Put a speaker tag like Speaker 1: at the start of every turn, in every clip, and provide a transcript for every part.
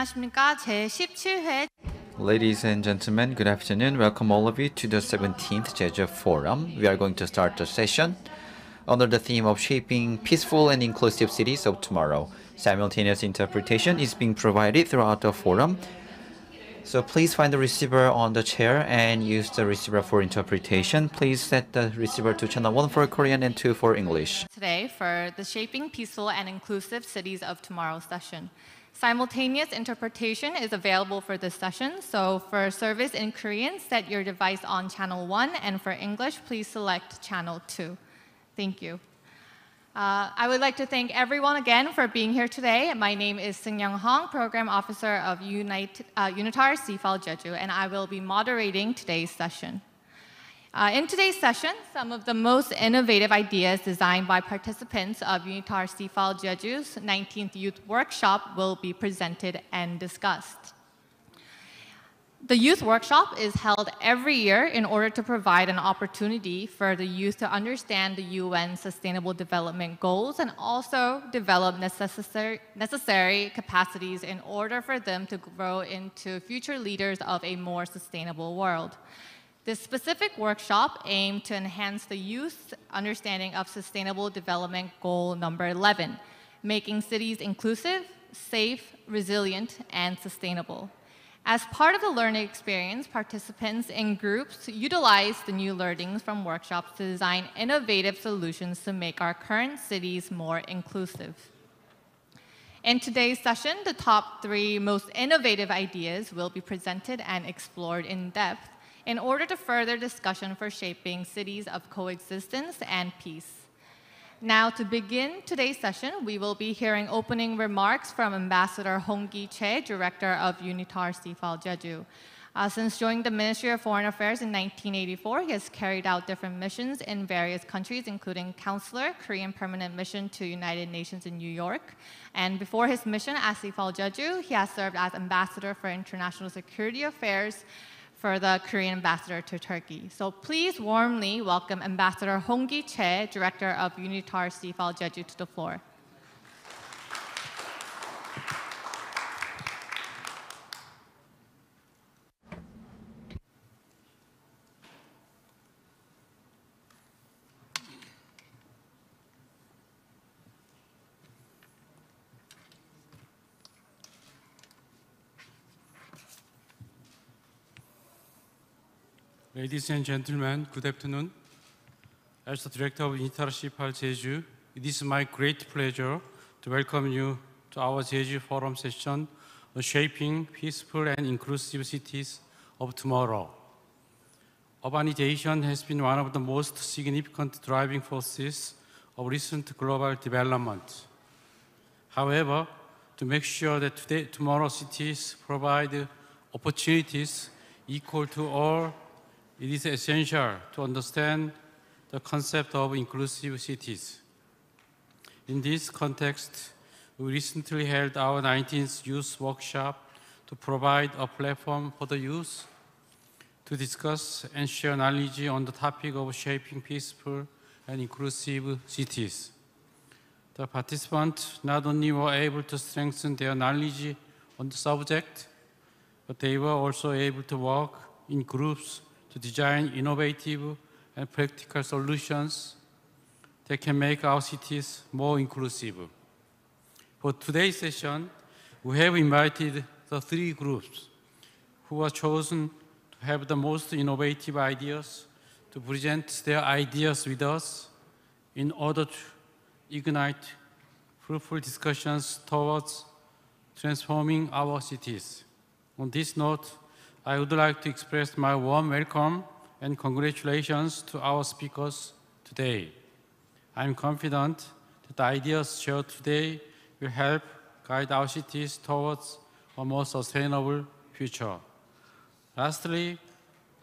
Speaker 1: 안녕하십니까. 제17회
Speaker 2: Ladies and gentlemen, good afternoon. Welcome all of you to the 17th Jeju Forum. We are going to start the session under the theme of shaping peaceful and inclusive cities of tomorrow. Simultaneous interpretation is being provided throughout the forum. So please find the receiver on the chair and use the receiver for interpretation. Please set the receiver to channel 1 for Korean and 2 for English.
Speaker 1: Today for the Shaping Peaceful and Inclusive Cities of Tomorrow session. Simultaneous interpretation is available for this session, so for service in Korean, set your device on channel 1, and for English, please select channel 2. Thank you. I would like to thank everyone again for being here today. My name is Seung-Young Hong, Program Officer of UNITAR CIFAL Jeju, and I will be moderating today's session. In today's session, some of the most innovative ideas designed by participants of UNITAR CIFAL Jeju's 19th Youth Workshop will be presented and discussed. The Youth Workshop is held every year in order to provide an opportunity for the youth to understand the UN Sustainable Development Goals and also develop necessary capacities in order for them to grow into future leaders of a more sustainable world. This specific workshop aimed to enhance the youth's understanding of Sustainable Development Goal number 11, making cities inclusive, safe, resilient, and sustainable. As part of the learning experience, participants in groups utilized the new learnings from workshops to design innovative solutions to make our current cities more inclusive. In today's session, the top 3 most innovative ideas will be presented and explored in depth in order to further discussion for shaping cities of coexistence and peace. Now, to begin today's session, we will be hearing opening remarks from Ambassador Hong-gi Choi, Director of UNITAR CIFAL Jeju. Since joining the Ministry of Foreign Affairs in 1984, he has carried out different missions in various countries, including Counselor, Korean Permanent Mission to United Nations in New York. And before his mission at CIFAL Jeju, he has served as Ambassador for International Security Affairs for the Korean ambassador to Turkey. So please warmly welcome Ambassador Hong-gi Choi, Director of UNITAR CIFAL Jeju, to the floor.
Speaker 3: Ladies and gentlemen, good afternoon. As the Director of UNITAR CIFAL Jeju, it is my great pleasure to welcome you to our Jeju Forum session on shaping peaceful and inclusive cities of tomorrow. Urbanization has been one of the most significant driving forces of recent global development. However, to make sure that tomorrow's cities provide opportunities equal to all, it is essential to understand the concept of inclusive cities. In this context, we recently held our 19th Youth Workshop to provide a platform for the youth to discuss and share knowledge on the topic of shaping peaceful and inclusive cities. The participants not only were able to strengthen their knowledge on the subject, but they were also able to work in groups to design innovative and practical solutions that can make our cities more inclusive. For today's session, we have invited the 3 groups who were chosen to have the most innovative ideas to present their ideas with us in order to ignite fruitful discussions towards transforming our cities. On this note, I would like to express my warm welcome and congratulations to our speakers today. I am confident that the ideas shared today will help guide our cities towards a more sustainable future. Lastly,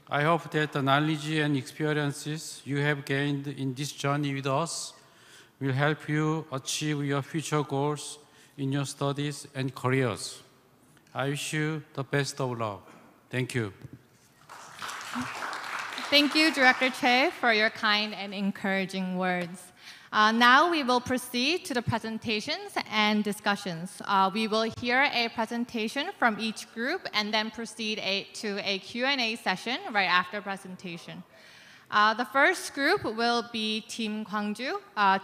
Speaker 3: I hope that the knowledge and experiences you have gained in this journey with us will help you achieve your future goals in your studies and careers. I wish you the best of luck. Thank you.
Speaker 1: Thank you, Director Choi, for your kind and encouraging words. Now we will proceed to the presentations and discussions. We will hear a presentation from each group and then proceed to a Q&A session right after presentation. The first group will be Team Gwangju.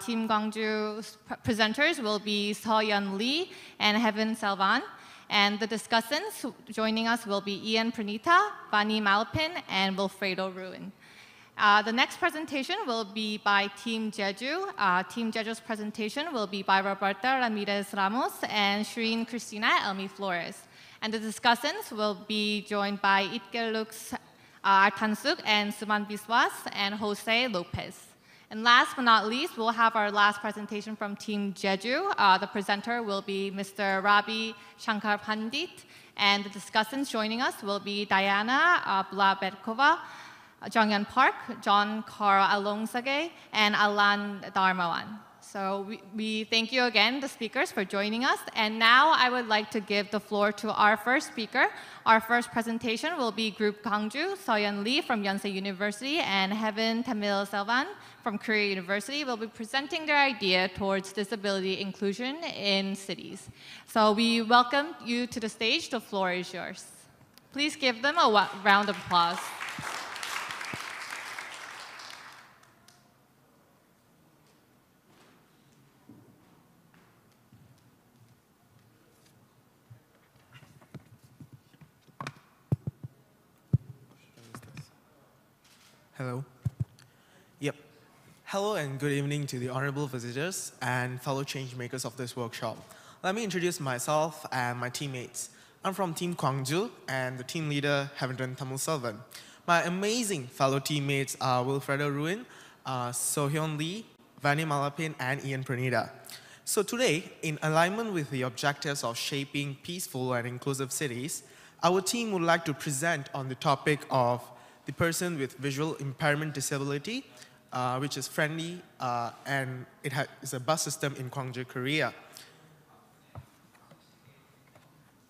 Speaker 1: Team Gwangju's presenters will be Seoyeon Lee and Heaven Selvan. And the discussants joining us will be Ian Pranita, Vani Malpin, and Wilfredo Ruin. The next presentation will be by Team Jeju. Team Jeju's presentation will be by Roberta Ramirez Ramos and Shireen Cristina Elmi Flores. And the discussants will be joined by Itgelux Artansuk and Suman Biswas and Jose Lopez. And last but not least, we'll have our last presentation from Team Jeju. The presenter will be Mr. Rabi Shankar Pandit, and the discussants joining us will be Diana Blaberkova, Jonghyun Park, John Carl Alongsage, and Alan Dharmawan. So we thank you again, the speakers, for joining us. And now I would like to give the floor to our first speaker. Our first presentation will be Group Gwangju. Seoyeon Lee from Yonsei University and Heaven Tamil Selvan from Korea University will be presenting their idea towards disability inclusion in cities. So we welcome you to the stage. The floor is yours. Please give them a round of applause.
Speaker 4: Hello. Yep. Hello and good evening to the honorable visitors and fellow change makers of this workshop. Let me introduce myself and my teammates. I'm from Team Gwangju and the team leader, Heaven Tamil Selvan. My amazing fellow teammates are Wilfredo Ruin, Seoyeon Lee, Vani Malapin, and Ian Pranita. So today, in alignment with the objectives of shaping peaceful and inclusive cities, our team would like to present on the topic of the person with visual impairment disability, which is friendly, and it is a bus system in Gwangju, Korea.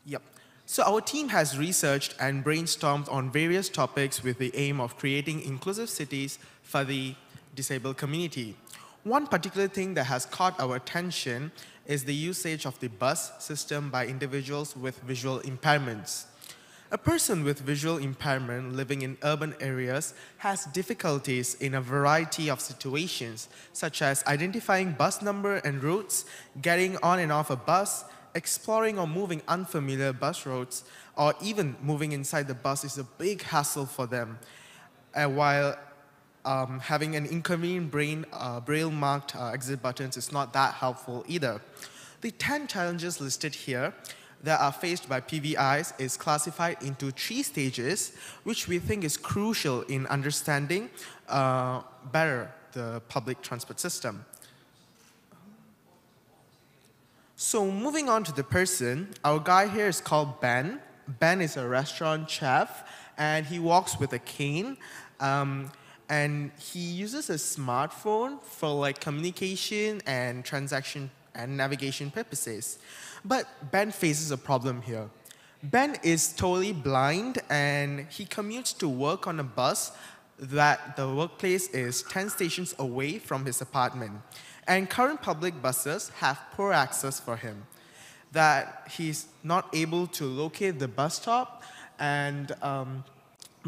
Speaker 4: Yep. So our team has researched and brainstormed on various topics with the aim of creating inclusive cities for the disabled community. One particular thing that has caught our attention is the usage of the bus system by individuals with visual impairments. A person with visual impairment living in urban areas has difficulties in a variety of situations, such as identifying bus number and routes, getting on and off a bus, exploring or moving unfamiliar bus routes, or even moving inside the bus is a big hassle for them, while having an inconvenient braille-marked exit buttons is not that helpful either. The 10 challenges listed here that are faced by PVIs is classified into 3 stages, which we think is crucial in understanding better the public transport system. So moving on to the person, our guy here is called Ben. Ben is a restaurant chef, and he walks with a cane, and he uses a smartphone for like communication and transaction and navigation purposes. But Ben faces a problem here. Ben is totally blind and he commutes to work on a bus that the workplace is 10 stations away from his apartment. And current public buses have poor access for him, that he's not able to locate the bus stop and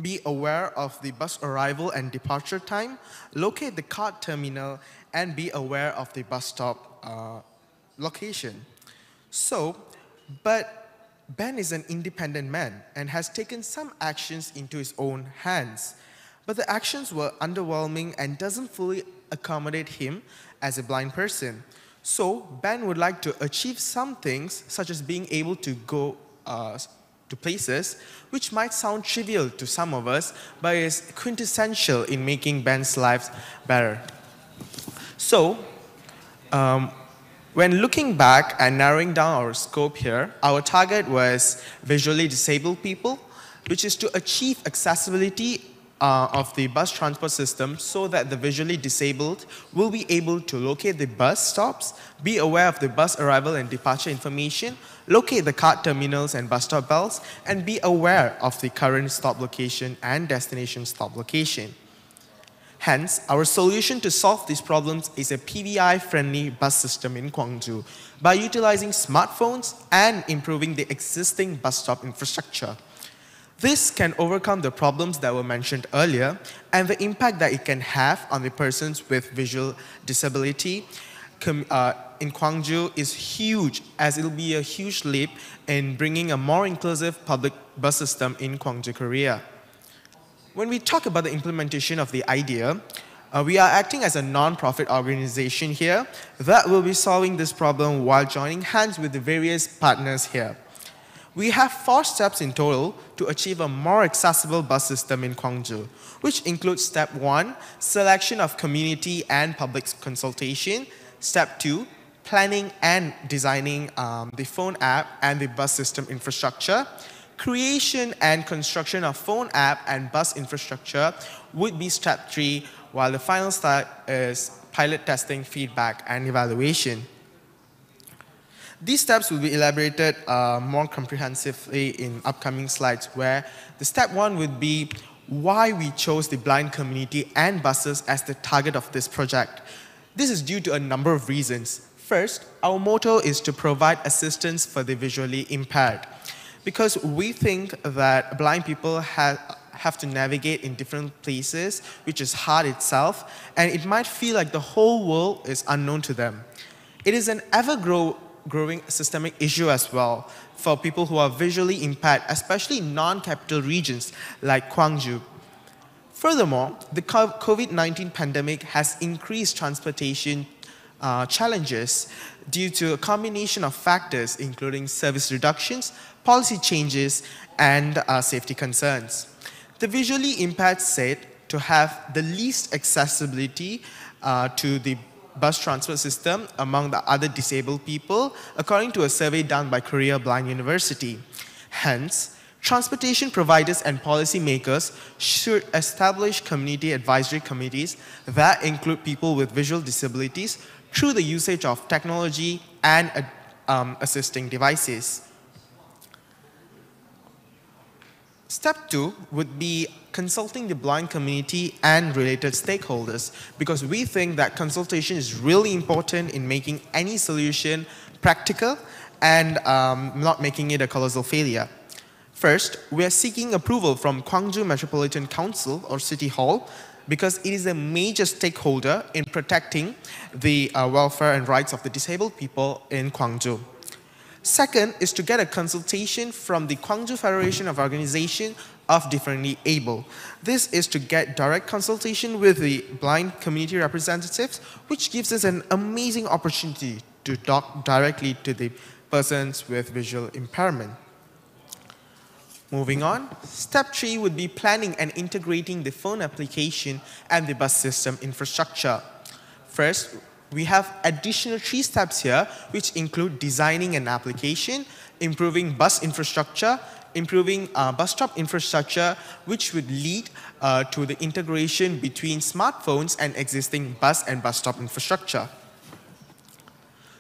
Speaker 4: be aware of the bus arrival and departure time, locate the card terminal, and be aware of the bus stop location. So, but Ben is an independent man and has taken some actions into his own hands. But the actions were underwhelming and doesn't fully accommodate him as a blind person. So Ben would like to achieve some things, such as being able to go to places which might sound trivial to some of us, but is quintessential in making Ben's life better. So, when looking back and narrowing down our scope here, our target was visually disabled people, which is to achieve accessibility of the bus transport system so that the visually disabled will be able to locate the bus stops, be aware of the bus arrival and departure information, locate the card terminals and bus stop bells, and be aware of the current stop location and destination stop location. Hence, our solution to solve these problems is a PVI-friendly bus system in Gwangju by utilizing smartphones and improving the existing bus stop infrastructure. This can overcome the problems that were mentioned earlier and the impact that it can have on the persons with visual disability in Gwangju is huge, as it will be a huge leap in bringing a more inclusive public bus system in Gwangju, Korea. When we talk about the implementation of the idea, we are acting as a non-profit organization here that will be solving this problem while joining hands with the various partners here. We have 4 steps in total to achieve a more accessible bus system in Gwangju, which includes step 1, selection of community and public consultation, step 2, planning and designing the phone app and the bus system infrastructure. Creation and construction of phone app and bus infrastructure would be step 3, while the final step is pilot testing, feedback, and evaluation. These steps will be elaborated more comprehensively in upcoming slides, where the step 1 would be why we chose the blind community and buses as the target of this project. This is due to a number of reasons. First, our motto is to provide assistance for the visually impaired, because we think that blind people have to navigate in different places, which is hard itself, and it might feel like the whole world is unknown to them. It is an ever-growing systemic issue as well for people who are visually impaired, especially in non-capital regions like Gwangju. Furthermore, the COVID-19 pandemic has increased transportation challenges due to a combination of factors, including service reductions, policy changes, and safety concerns. The visually impaired said to have the least accessibility to the bus transport system among the other disabled people, according to a survey done by Korea Blind University. Hence, transportation providers and policymakers should establish community advisory committees that include people with visual disabilities through the usage of technology and assisting devices. Step 2 would be consulting the blind community and related stakeholders, because we think that consultation is really important in making any solution practical and not making it a colossal failure. First, we are seeking approval from Gwangju Metropolitan Council or City Hall, because it is a major stakeholder in protecting the welfare and rights of the disabled people in Gwangju. Second is to get a consultation from the Gwangju Federation of Organizations of Differently Able. This is to get direct consultation with the blind community representatives, which gives us an amazing opportunity to talk directly to the persons with visual impairment. Moving on, step 3 would be planning and integrating the phone application and the bus system infrastructure. First, we have additional 3 steps here, which include designing an application, improving bus infrastructure, improving bus stop infrastructure, which would lead to the integration between smartphones and existing bus and bus stop infrastructure.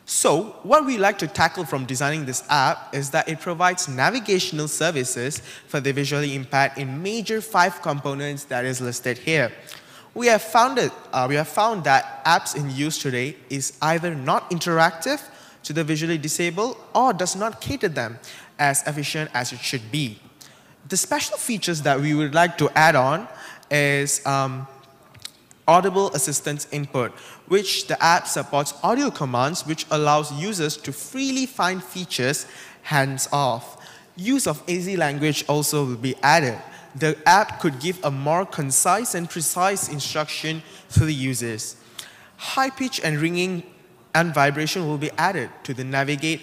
Speaker 4: So, what we like to tackle from designing this app is that it provides navigational services for the visually impaired in major 5 components that is listed here. We have found that apps in use today is either not interactive to the visually disabled or does not cater them as efficient as it should be. The special features that we would like to add on is audible assistance input, which the app supports audio commands, which allows users to freely find features hands-off. Use of easy language also will be added. The app could give a more concise and precise instruction to the users. High pitch and ringing and vibration will be added to navigate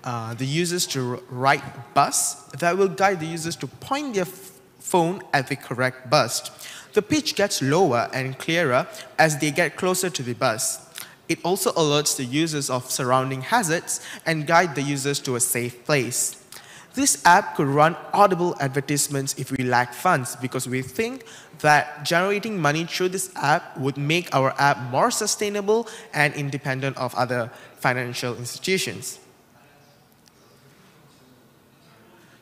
Speaker 4: the users to right bus that will guide the users to point their phone at the correct bus. The pitch gets lower and clearer as they get closer to the bus. It also alerts the users of surrounding hazards and guide the users to a safe place. This app could run audible advertisements if we lack funds, because we think that generating money through this app would make our app more sustainable and independent of other financial institutions.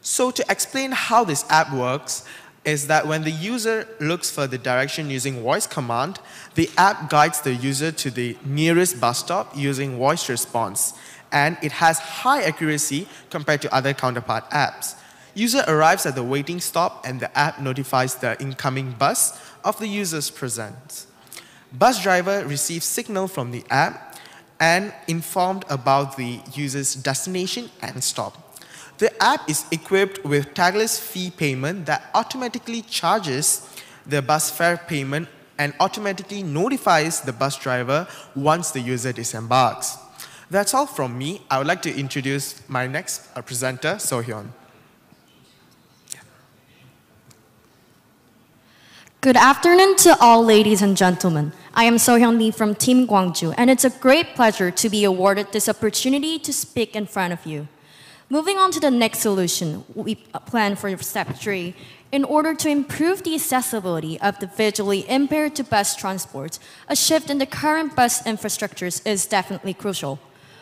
Speaker 4: So to explain how this app works, is that when the user looks for the direction using voice command, the app guides the user to the nearest bus stop using voice response, and it has high accuracy compared to other counterpart apps. User arrives at the waiting stop and the app notifies the incoming bus of the user's presence. Bus driver receives signal from the app and informed about the user's destination and stop. The app is equipped with tagless fee payment that automatically charges the bus fare payment and automatically notifies the bus driver once the user disembarks. That's all from me. I would like to introduce my next presenter, Sohyun.
Speaker 5: Good afternoon to all ladies and gentlemen. I am Sohyun Lee from Team Gwangju, and it's a great pleasure to be awarded this opportunity to speak in front of you. Moving on to the next solution we plan for step 3. In order to improve the accessibility of the visually impaired to bus transport, a shift in the current bus infrastructures is definitely crucial.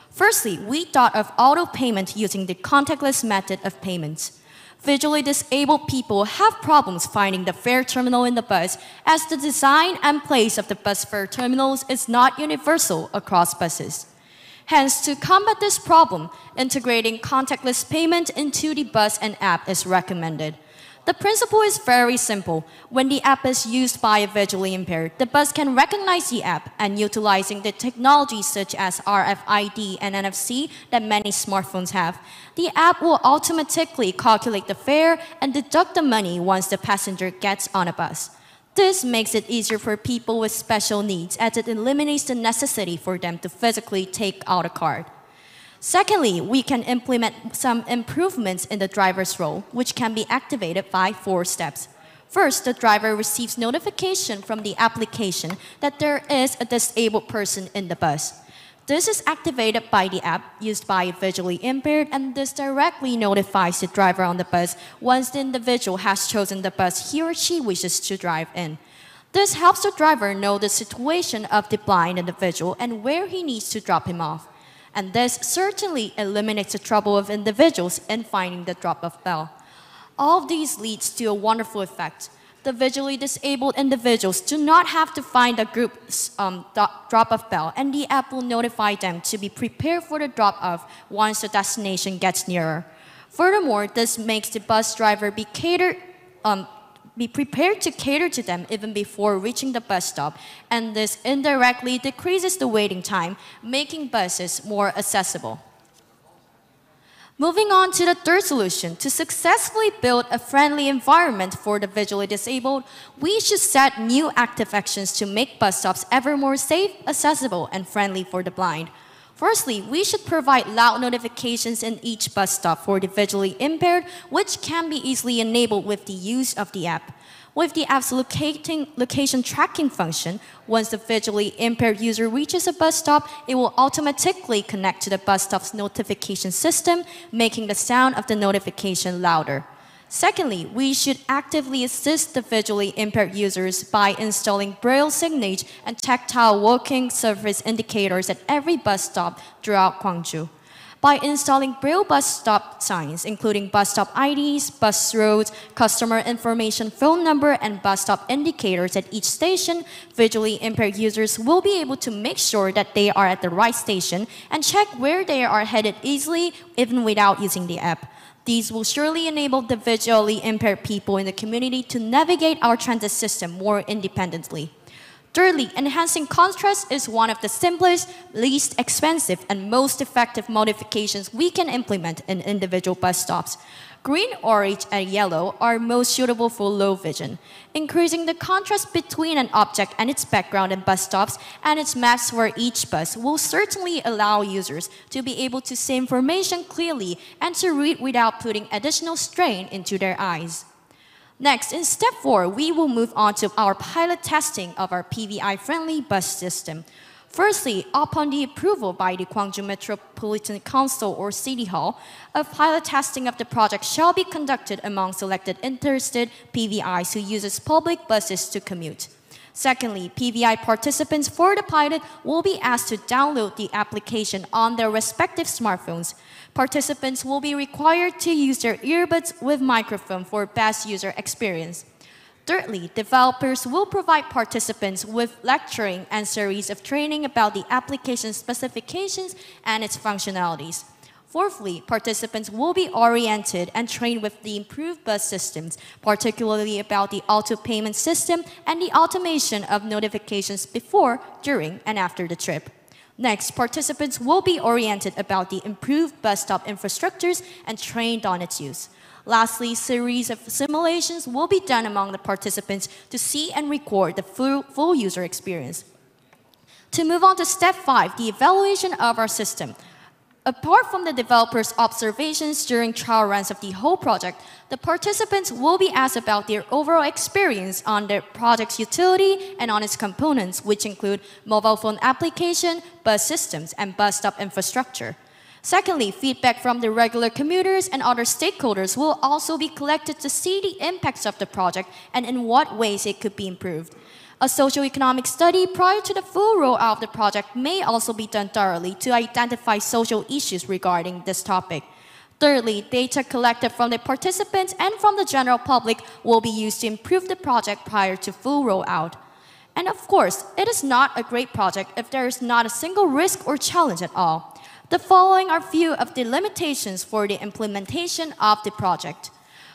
Speaker 5: Firstly, we thought of auto payment using the contactless method of payments. Visually disabled people have problems finding the fare terminal in the bus, as the design and place of the bus fare terminals is not universal across buses. Hence, to combat this problem, integrating contactless payment into the bus and app is recommended. The principle is very simple. When the app is used by a visually impaired, the bus can recognize the app, and utilizing the technology such as RFID and NFC that many smartphones have, the app will automatically calculate the fare and deduct the money once the passenger gets on a bus. This makes it easier for people with special needs, as it eliminates the necessity for them to physically take out a card. Secondly, we can implement some improvements in the driver's role, which can be activated by 4 steps. First, the driver receives notification from the application that there is a disabled person in the bus. This is activated by the app used by visually impaired, and this directly notifies the driver on the bus once the individual has chosen the bus he or she wishes to drive in. This helps the driver know the situation of the blind individual and where he needs to drop him off. And this certainly eliminates the trouble of individuals in finding the drop-off bell. All of these leads to a wonderful effect. The visually disabled individuals do not have to find a group drop-off bell, and the app will notify them to be prepared for the drop-off once the destination gets nearer. Furthermore, this makes the bus driver be prepared to cater to them even before reaching the bus stop, and this indirectly decreases the waiting time, making buses more accessible. Moving on to the third solution, to successfully build a friendly environment for the visually disabled, we should set new active actions to make bus stops ever more safe, accessible, and friendly for the blind. Firstly, we should provide loud notifications in each bus stop for the visually impaired, which can be easily enabled with the use of the app. With the app's location tracking function, once the visually impaired user reaches a bus stop, it will automatically connect to the bus stop's notification system, making the sound of the notification louder. Secondly, we should actively assist the visually impaired users by installing braille signage and tactile walking surface indicators at every bus stop throughout Gwangju. By installing braille bus stop signs, including bus stop IDs, bus roads, customer information phone number, and bus stop indicators at each station, visually impaired users will be able to make sure that they are at the right station and check where they are headed easily, even without using the app. These will surely enable the visually impaired people in the community to navigate our transit system more independently. Thirdly, enhancing contrast is one of the simplest, least expensive, and most effective modifications we can implement in individual bus stops. Green, orange, and yellow are most suitable for low vision. Increasing the contrast between an object and its background in bus stops and its maps for each bus will certainly allow users to be able to see information clearly and to read without putting additional strain into their eyes. Next, in step 4, we will move on to our pilot testing of our PVI-friendly bus system. Firstly, upon the approval by the Gwangju Metropolitan Council or City Hall, a pilot testing of the project shall be conducted among selected interested PVIs who uses public buses to commute. Secondly, PVI participants for the pilot will be asked to download the application on their respective smartphones. Participants will be required to use their earbuds with microphone for best user experience. Thirdly, developers will provide participants with lecturing and series of training about the application specifications and its functionalities. Fourthly, participants will be oriented and trained with the improved bus systems, particularly about the auto payment system and the automation of notifications before, during, and after the trip. Next, participants will be oriented about the improved bus stop infrastructures and trained on its use. Lastly, series of simulations will be done among the participants to see and record the full user experience. To move on to step 5, the evaluation of our system. Apart from the developers' observations during trial runs of the whole project, the participants will be asked about their overall experience on the project's utility and on its components, which include mobile phone application, bus systems, and bus stop infrastructure. Secondly, feedback from the regular commuters and other stakeholders will also be collected to see the impacts of the project and in what ways it could be improved. A socioeconomic study prior to the full rollout of the project may also be done thoroughly to identify social issues regarding this topic. Thirdly, data collected from the participants and from the general public will be used to improve the project prior to full rollout. And of course, it is not a great project if there is not a single risk or challenge at all. The following are few of the limitations for the implementation of the project.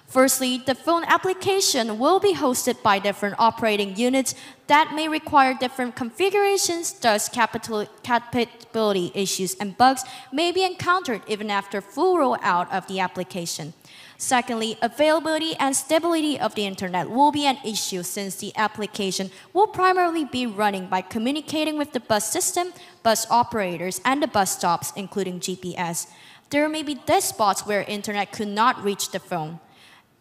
Speaker 5: Firstly, the phone application will be hosted by different operating units that may require different configurations, thus compatibility issues and bugs may be encountered even after full rollout of the application. Secondly, availability and stability of the internet will be an issue since the application will primarily be running by communicating with the bus system, bus operators, and the bus stops, including GPS. There may be dead spots where internet could not reach the phone.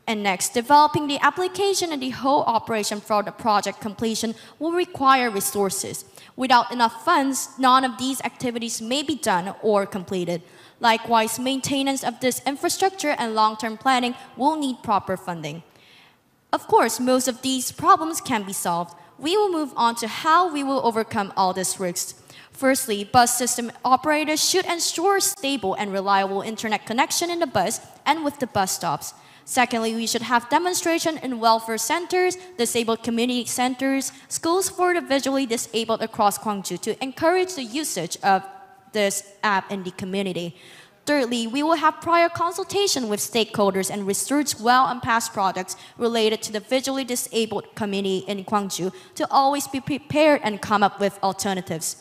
Speaker 5: And next, developing the application and the whole operation for the project completion will require resources. Without enough funds, none of these activities may be done or completed. Likewise, maintenance of this infrastructure and long-term planning will need proper funding. Of course, most of these problems can be solved. We will move on to how we will overcome all these risks. Firstly, bus system operators should ensure stable and reliable internet connection in the bus and with the bus stops. Secondly, we should have demonstration in welfare centers, disabled community centers, schools for the visually disabled across Gwangju to encourage the usage of this app in the community. Thirdly, we will have prior consultation with stakeholders and research well on past projects related to the visually disabled community in Gwangju to always be prepared and come up with alternatives.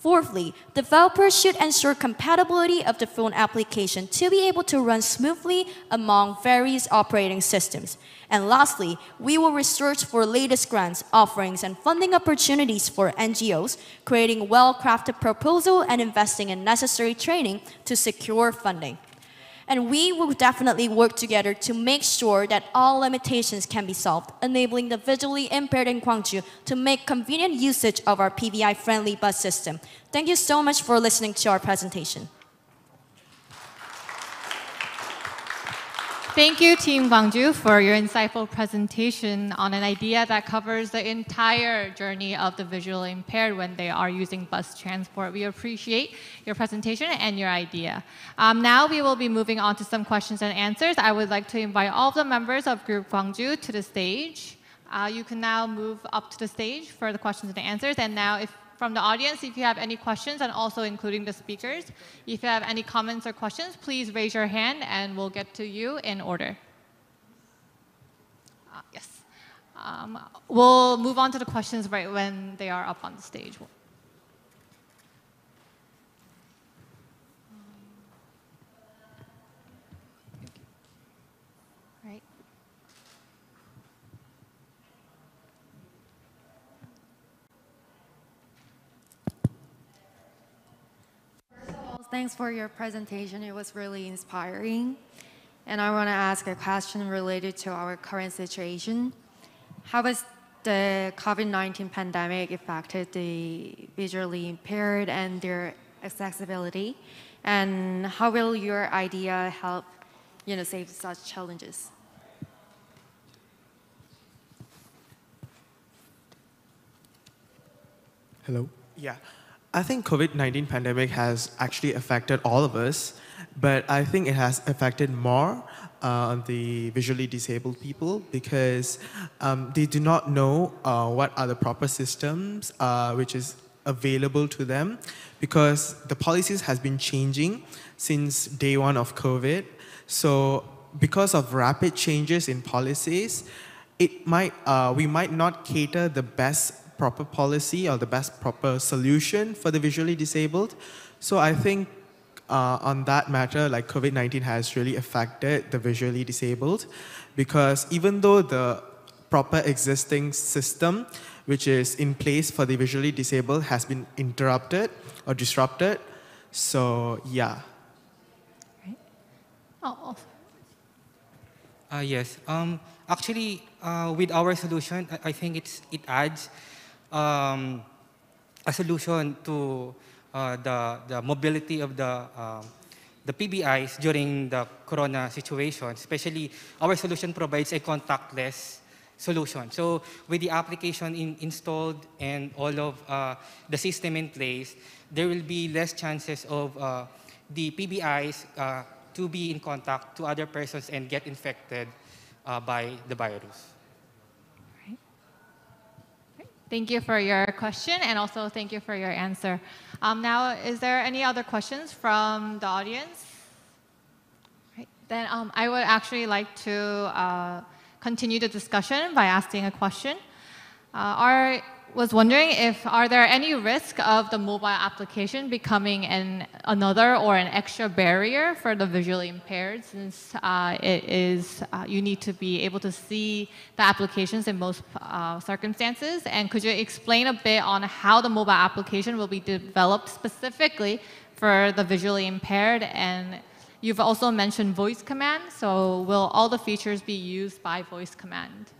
Speaker 5: Fourthly, developers should ensure compatibility of the phone application to be able to run smoothly among various operating systems. And lastly, we will research for latest grants, offerings, and funding opportunities for NGOs, creating well-crafted proposal and investing in necessary training to secure funding. And we will definitely work together to make sure that all limitations can be solved, enabling the visually impaired in Gwangju to make convenient usage of our PVI-friendly bus system. Thank you so much for listening to our presentation.
Speaker 1: Thank you, Team Gwangju, for your insightful presentation on an idea that covers the entire journey of the visually impaired when they are using bus transport. We appreciate your presentation and your idea. Now we will be moving on to some questions and answers. I would like to invite all of the members of Group Gwangju to the stage. You can now move up to the stage for the questions and answers. And now, from the audience, if you have any questions, and also including the speakers, if you have any comments or questions, please raise your hand and we'll get to you in order. Yes. We'll move on to the questions right when they are up on the stage. Right.
Speaker 6: Thanks for your presentation. It was really inspiring. And I want to ask a question related to our current situation. How has the COVID-19 pandemic affected the visually impaired and their accessibility? And how will your idea help, save such challenges?
Speaker 4: Hello. Yeah, I think COVID-19 pandemic has actually affected all of us, but I think it has affected more on the visually disabled people because they do not know what are the proper systems which is available to them because the policies has been changing since day one of COVID. So because of rapid changes in policies, we might not cater the best proper policy or the best proper solution for the visually disabled. So I think on that matter, like COVID-19 has really affected the visually disabled because even though the proper existing system which is in place for the visually disabled has been interrupted or disrupted. So yeah.
Speaker 1: Right. Oh.
Speaker 7: Yes. Actually, with our solution, I think it adds a solution to the mobility of the PBIs during the corona situation. Especially, our solution provides a contactless solution. So, with the application installed and all of the system in place, there will be less chances of the PBIs to be in contact to other persons and get infected by the virus.
Speaker 1: Right. Thank you for your question and also thank you for your answer. Now, is there any other questions from the audience? Right. Then I would actually like to continue the discussion by asking a question. Was wondering if are there any risk of the mobile application becoming another or an extra barrier for the visually impaired since it is you need to be able to see the applications in most circumstances, and could you explain a bit on how the mobile application will be developed specifically for the visually impaired? And you've also mentioned voice command, so will all the features be used by voice command?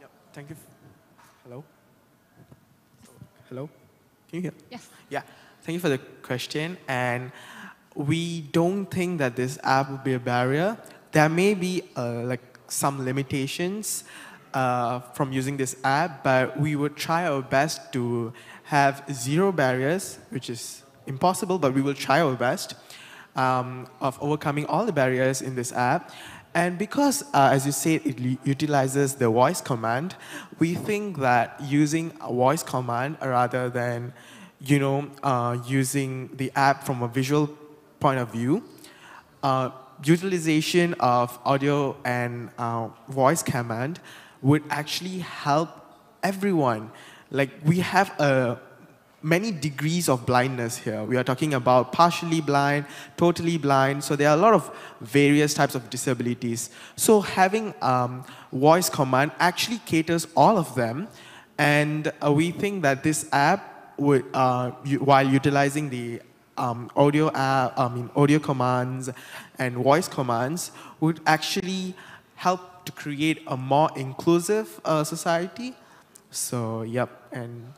Speaker 4: Yep. Thank you. Hello? Hello? Can you hear?
Speaker 1: Yes.
Speaker 4: Yeah. Thank you for the question. And we don't think that this app will be a barrier. There may be like some limitations from using this app, but we would try our best to have zero barriers, which is impossible, but we will try our best of overcoming all the barriers in this app. And because, as you said, it utilizes the voice command, we think that using a voice command rather than, using the app from a visual point of view, utilization of audio and voice command would actually help everyone. Like we have many degrees of blindness here. We are talking about partially blind, totally blind. So there are a lot of various types of disabilities. So having voice command actually caters all of them. And we think that this app would, while utilizing the audio commands and voice commands, would actually help to create a more inclusive society. So, yep. And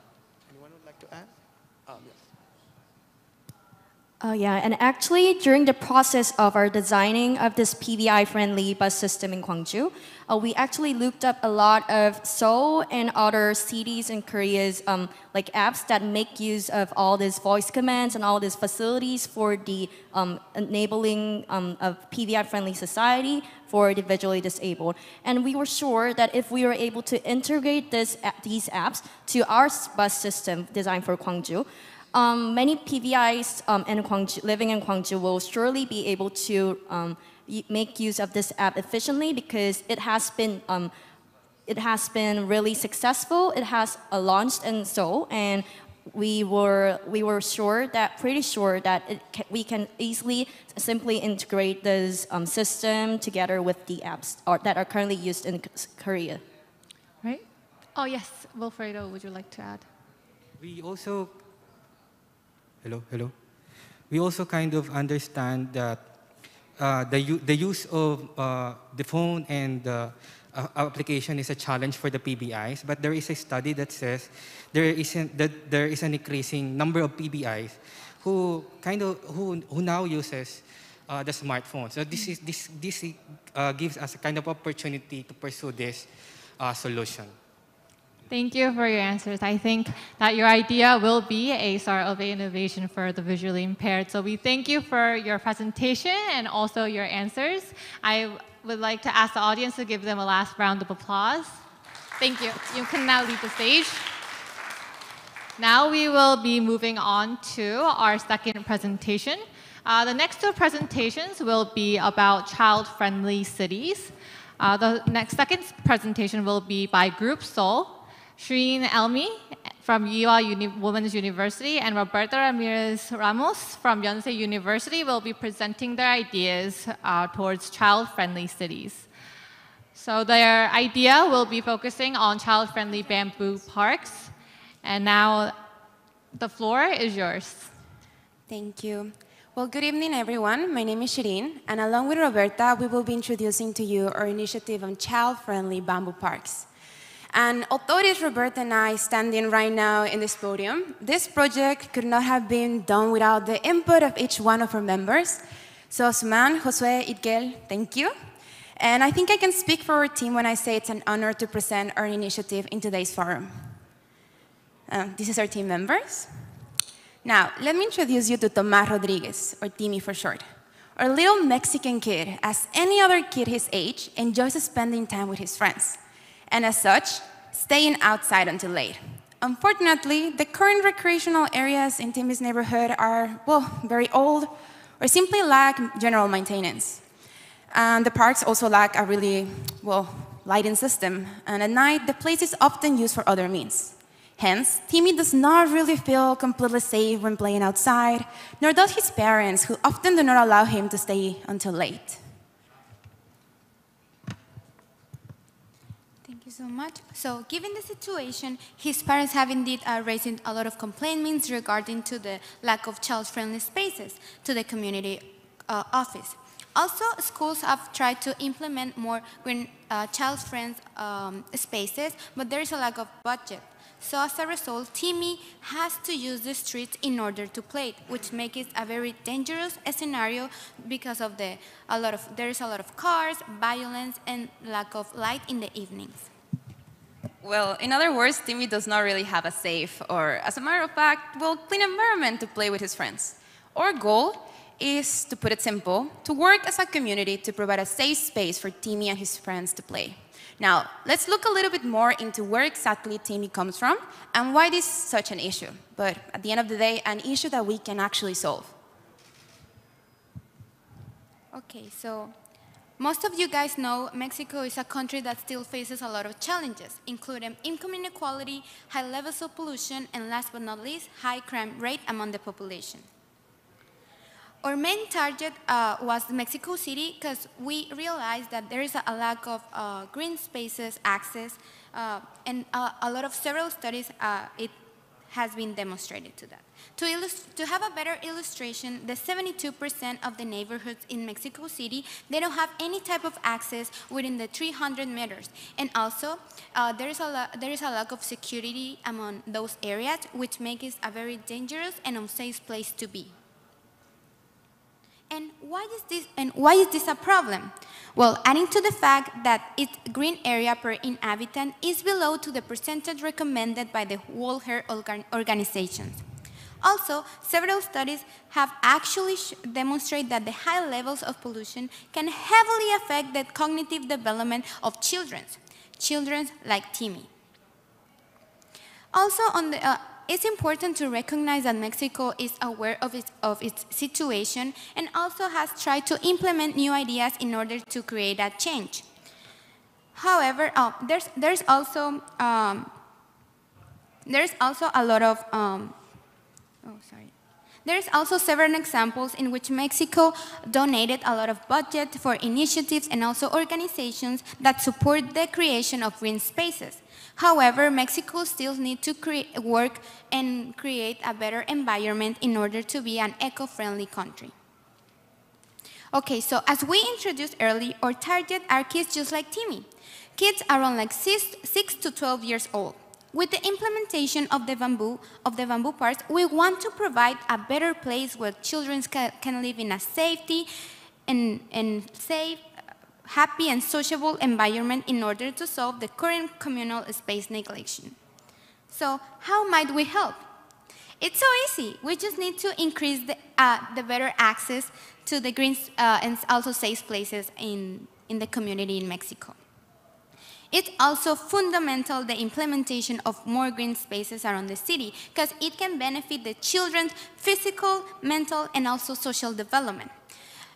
Speaker 5: yeah, and actually during the process of our designing of this PBI-friendly bus system in Gwangju, we actually looked up a lot of Seoul and other cities in Korea's like apps that make use of all these voice commands and all these facilities for the enabling of PBI-friendly society for the visually disabled. And we were sure that if we were able to integrate these apps to our bus system designed for Gwangju, many PBIs living in Gwangju will surely be able to make use of this app efficiently because it has been really successful. It has launched in Seoul, and we were pretty sure that we can easily simply integrate this system together with the apps that are currently used in Korea.
Speaker 1: Right. Oh yes, Wilfredo, would you like to add?
Speaker 7: We also Hello. We also kind of understand that the use of the phone and the application is a challenge for the PBIs, but there is a study that says there is an increasing number of PBIs who now uses the smartphone. So this gives us a kind of opportunity to pursue this solution.
Speaker 1: Thank you for your answers. I think that your idea will be a sort of innovation for the visually impaired. So we thank you for your presentation and also your answers. I would like to ask the audience to give them a last round of applause. Thank you. You can now leave the stage. Now we will be moving on to our second presentation. The next two presentations will be about child-friendly cities. The second presentation will be by Group Seoul. Shireen Elmi from Ewha Women's University and Roberta Ramirez Ramos from Yonsei University will be presenting their ideas towards child-friendly cities. So their idea will be focusing on child-friendly bamboo parks. And now the floor is yours.
Speaker 8: Thank you. Well, good evening, everyone. My name is Shireen, and along with Roberta, we will be introducing to you our initiative on child-friendly bamboo parks. And although it is Roberta and I standing right now in this podium, this project could not have been done without the input of each one of our members. So, Osman, Josue, Itgel, thank you. And I think I can speak for our team when I say it's an honor to present our initiative in today's forum. This is our team members. Now, let me introduce you to Tomás Rodriguez, or Timmy for short. Our little Mexican kid, as any other kid his age, enjoys spending time with his friends. And as such, staying outside until late. Unfortunately, the current recreational areas in Timmy's neighborhood are, well, very old or simply lack general maintenance. And the parks also lack a really, well, lighting system. And at night, the place is often used for other means. Hence, Timmy does not really feel completely safe when playing outside, nor does his parents, who often do not allow him to stay until late.
Speaker 9: So much. So given the situation, his parents have indeed raised a lot of complaints regarding to the lack of child-friendly spaces to the community office. Also, schools have tried to implement more green child-friendly spaces, but there is a lack of budget. So as a result, Timmy has to use the streets in order to play, which makes it a very dangerous scenario because of there is a lot of cars, violence, and lack of light in the evenings.
Speaker 8: Well, in other words, Timmy does not really have a safe or, as a matter of fact, well, clean environment to play with his friends. Our goal is, to put it simple, to work as a community to provide a safe space for Timmy and his friends to play. Now, let's look a little bit more into where exactly Timmy comes from and why this is such an issue. But at the end of the day, an issue that we can actually solve.
Speaker 9: Okay, so most of you guys know Mexico is a country that still faces a lot of challenges, including income inequality, high levels of pollution, and last but not least, high crime rate among the population. Our main target was Mexico City because we realized that there is a lack of green spaces, access, and a lot of several studies it has been demonstrated to that. To have a better illustration, the 72% of the neighborhoods in Mexico City, they don't have any type of access within the 300 meters. And also, there is a lack of security among those areas, which makes it a very dangerous and unsafe place to be. And why is this a problem? Well, adding to the fact that its green area per inhabitant is below to the percentage recommended by the World Health Organization. Also, several studies have actually demonstrated that the high levels of pollution can heavily affect the cognitive development of children like Timmy. Also, it's important to recognize that Mexico is aware of its situation and also has tried to implement new ideas in order to create that change. However, there's also a lot of There's also several examples in which Mexico donated a lot of budget for initiatives and also organizations that support the creation of green spaces. However, Mexico still needs to work and create a better environment in order to be an eco-friendly country. Okay, so as we introduced earlier, our target are kids just like Timmy. Kids around like 6 to 12 years old. With the implementation of the bamboo parks, we want to provide a better place where children can live in a safe, happy, and sociable environment in order to solve the current communal space neglection. So how might we help? It's so easy. We just need to increase the better access to the green and also safe places in the community in Mexico. It's also fundamental, the implementation of more green spaces around the city, because it can benefit the children's physical, mental, and also social development.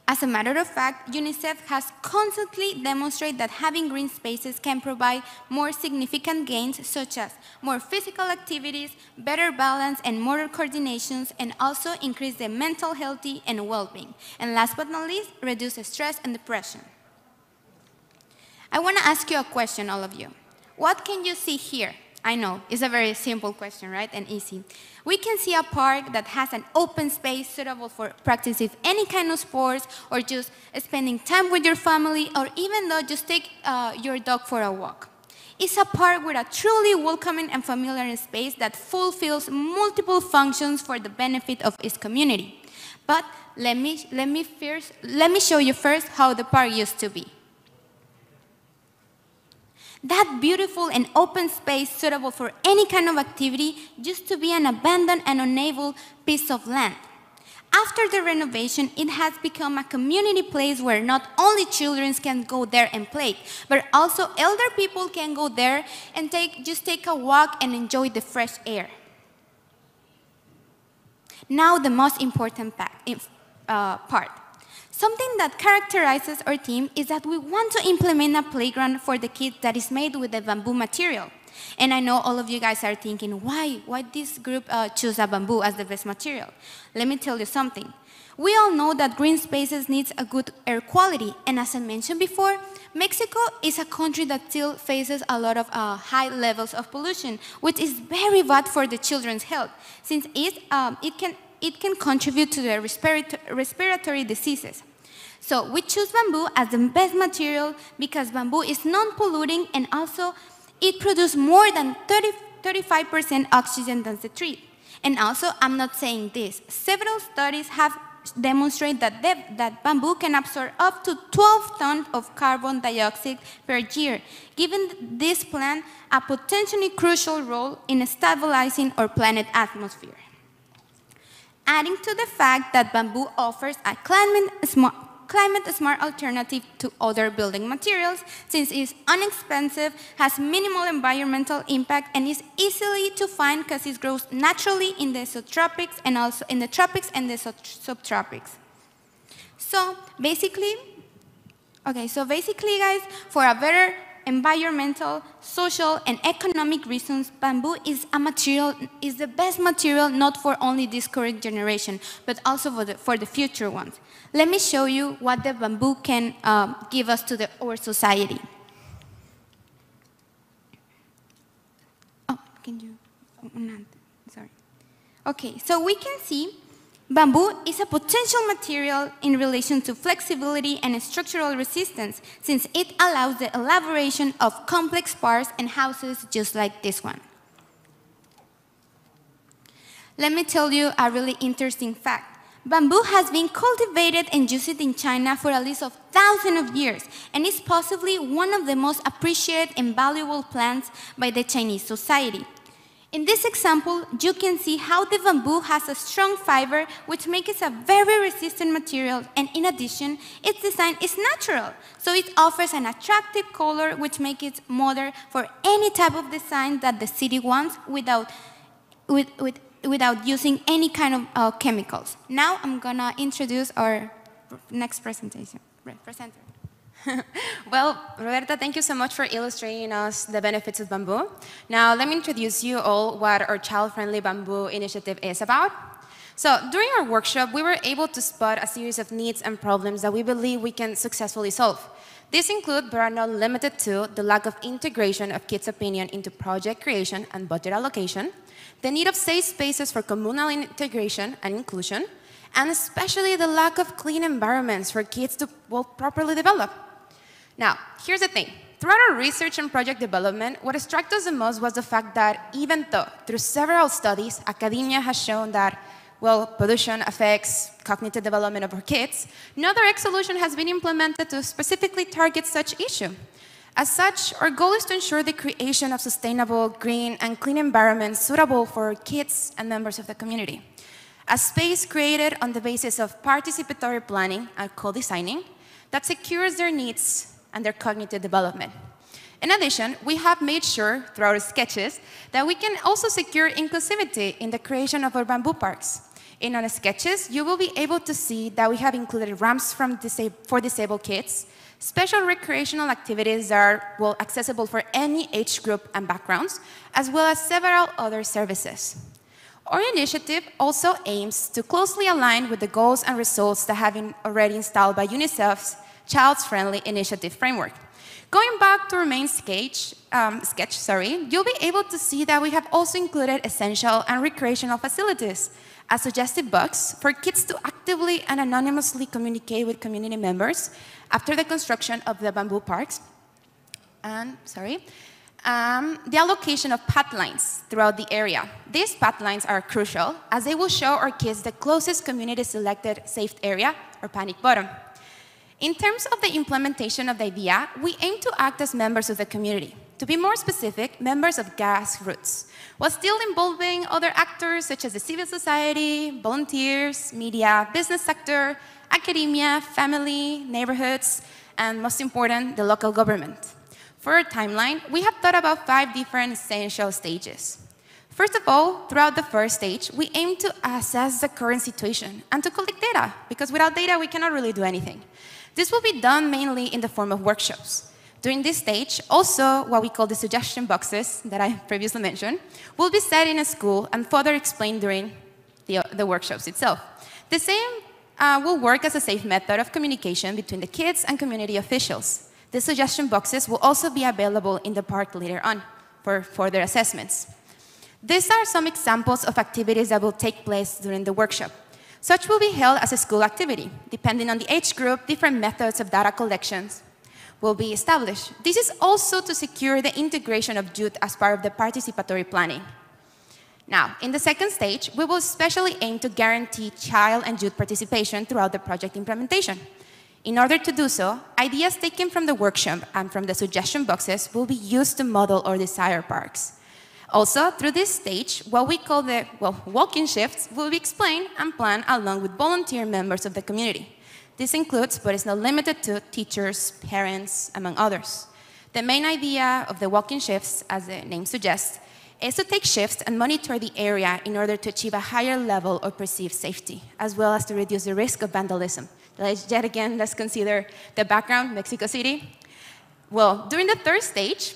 Speaker 9: As a matter of fact, UNICEF has constantly demonstrated that having green spaces can provide more significant gains, such as more physical activities, better balance and motor coordinations, and also increase the mental health and well-being. And last but not least, reduce stress and depression. I want to ask you a question, all of you. What can you see here? I know, it's a very simple question, right, and easy. We can see a park that has an open space suitable for practicing any kind of sports, or just spending time with your family, or even though just take your dog for a walk. It's a park with a truly welcoming and familiar space that fulfills multiple functions for the benefit of its community. But let me show you first how the park used to be. That beautiful and open space suitable for any kind of activity used to be an abandoned and unable piece of land. After the renovation, it has become a community place where not only children can go there and play, but also elder people can go there and just take a walk and enjoy the fresh air. Now the most important part. Something that characterizes our team is that we want to implement a playground for the kids that is made with the bamboo material. And I know all of you guys are thinking, why this group choose a bamboo as the best material? Let me tell you something. We all know that green spaces need a good air quality. And as I mentioned before, Mexico is a country that still faces a lot of high levels of pollution, which is very bad for the children's health, since it can contribute to the respiratory diseases. So we choose bamboo as the best material because bamboo is non-polluting, and also it produces more than 35% oxygen than the tree. And also, I'm not saying this. Several studies have demonstrated that bamboo can absorb up to 12 tons of carbon dioxide per year, giving this plant a potentially crucial role in stabilizing our planet atmosphere. Adding to the fact that bamboo offers a climate-smart alternative to other building materials, since it is inexpensive, has minimal environmental impact, and is easily to find because it grows naturally in the subtropics and also in the tropics and the subtropics. So basically, guys, for a better environmental, social, and economic reasons, bamboo is the best material, not for only this current generation, but also for the future ones. Let me show you what the bamboo can give us to our society. Oh, can you? Sorry. Okay, so we can see bamboo is a potential material in relation to flexibility and structural resistance, since it allows the elaboration of complex parts and houses just like this one. Let me tell you a really interesting fact. Bamboo has been cultivated and used in China for at least 1,000 of years, and is possibly one of the most appreciated and valuable plants by the Chinese society. In this example, you can see how the bamboo has a strong fiber, which makes it a very resistant material, and in addition, its design is natural, so it offers an attractive color, which makes it modern for any type of design that the city wants without using any kind of chemicals. Now I'm gonna introduce our next presenter.
Speaker 8: Well, Roberta, thank you so much for illustrating us the benefits of bamboo. Now, let me introduce you all what our child-friendly bamboo initiative is about. So, during our workshop, we were able to spot a series of needs and problems that we believe we can successfully solve. These include, but are not limited to, the lack of integration of kids' opinion into project creation and budget allocation, the need of safe spaces for communal integration and inclusion, and especially the lack of clean environments for kids to properly develop. Now, here's the thing. Throughout our research and project development, what struck us the most was the fact that even though, through several studies, academia has shown that, well, pollution affects cognitive development of our kids, no direct solution has been implemented to specifically target such issue. As such, our goal is to ensure the creation of sustainable, green, and clean environments suitable for kids and members of the community. A space created on the basis of participatory planning and co-designing that secures their needs and their cognitive development. In addition, we have made sure, through our sketches, that we can also secure inclusivity in the creation of our bamboo parks. In our sketches, you will be able to see that we have included ramps for disabled kids, special recreational activities that are accessible for any age group and backgrounds, as well as several other services. Our initiative also aims to closely align with the goals and results that have been already installed by UNICEF's Child-Friendly Initiative Framework. Going back to our main sketch, you'll be able to see that we have also included essential and recreational facilities, a suggestive box for kids to actively and anonymously communicate with community members after the construction of the bamboo parks, and the allocation of path lines throughout the area. These path lines are crucial as they will show our kids the closest community-selected safe area or panic button. In terms of the implementation of the idea, we aim to act as members of the community. To be more specific, members of grassroots, while still involving other actors such as the civil society, volunteers, media, business sector, academia, family, neighborhoods, and most important, the local government. For our timeline, we have thought about 5 different essential stages. First of all, throughout the first stage, we aim to assess the current situation and to collect data, because without data, we cannot really do anything. This will be done mainly in the form of workshops. During this stage, also what we call the suggestion boxes that I previously mentioned, will be set in a school and further explained during the workshops itself. The same will work as a safe method of communication between the kids and community officials. The suggestion boxes will also be available in the park later on for further assessments. These are some examples of activities that will take place during the workshop. Such will be held as a school activity. Depending on the age group, different methods of data collections will be established. This is also to secure the integration of youth as part of the participatory planning. Now, in the second stage, we will especially aim to guarantee child and youth participation throughout the project implementation. In order to do so, ideas taken from the workshop and from the suggestion boxes will be used to model our desired parks. Also, through this stage, what we call the walking shifts will be explained and planned along with volunteer members of the community. This includes, but is not limited to, teachers, parents, among others. The main idea of the walking shifts, as the name suggests, is to take shifts and monitor the area in order to achieve a higher level of perceived safety, as well as to reduce the risk of vandalism. Yet again, let's consider the background, Mexico City. Well, during the third stage,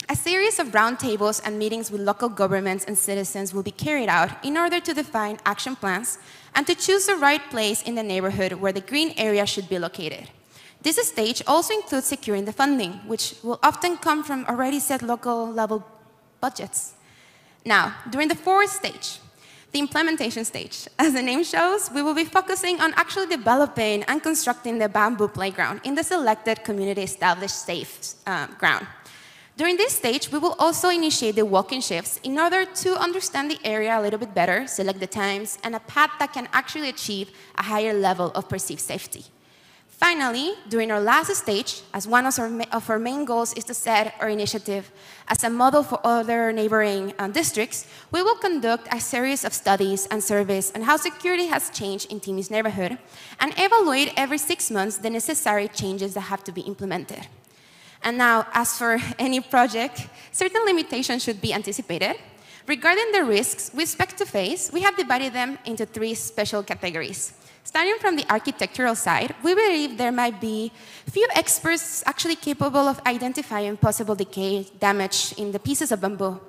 Speaker 8: a series of roundtables and meetings with local governments and citizens will be carried out in order to define action plans and to choose the right place in the neighborhood where the green area should be located. This stage also includes securing the funding, which will often come from already set local level budgets. Now, during the fourth stage, the implementation stage, as the name shows, we will be focusing on actually developing and constructing the bamboo playground in the selected community established safe ground. During this stage, we will also initiate the walking shifts in order to understand the area a little bit better, select the times, and a path that can actually achieve a higher level of perceived safety. Finally, during our last stage, as one of our main goals is to set our initiative as a model for other neighboring districts, we will conduct a series of studies and surveys on how security has changed in Timi's neighborhood and evaluate every 6 months the necessary changes that have to be implemented. And now, as for any project, certain limitations should be anticipated. Regarding the risks we expect to face, we have divided them into 3 special categories. Starting from the architectural side, we believe there might be few experts actually capable of identifying possible decay, damage in the pieces of bamboo,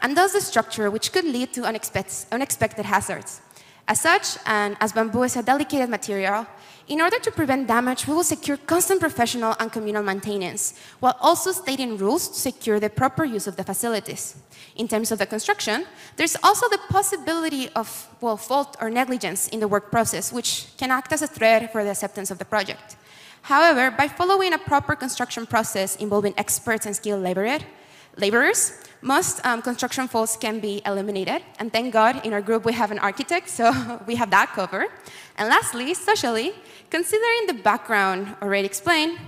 Speaker 8: and thus the structure, which could lead to unexpected hazards. As such, and as bamboo is a delicate material, in order to prevent damage, we will secure constant professional and communal maintenance, while also stating rules to secure the proper use of the facilities. In terms of the construction, there's also the possibility of fault or negligence in the work process, which can act as a threat for the acceptance of the project. However, by following a proper construction process involving experts and skilled laborers, most construction faults can be eliminated. And thank God, in our group we have an architect, so we have that covered. And lastly, socially, considering the background already explained,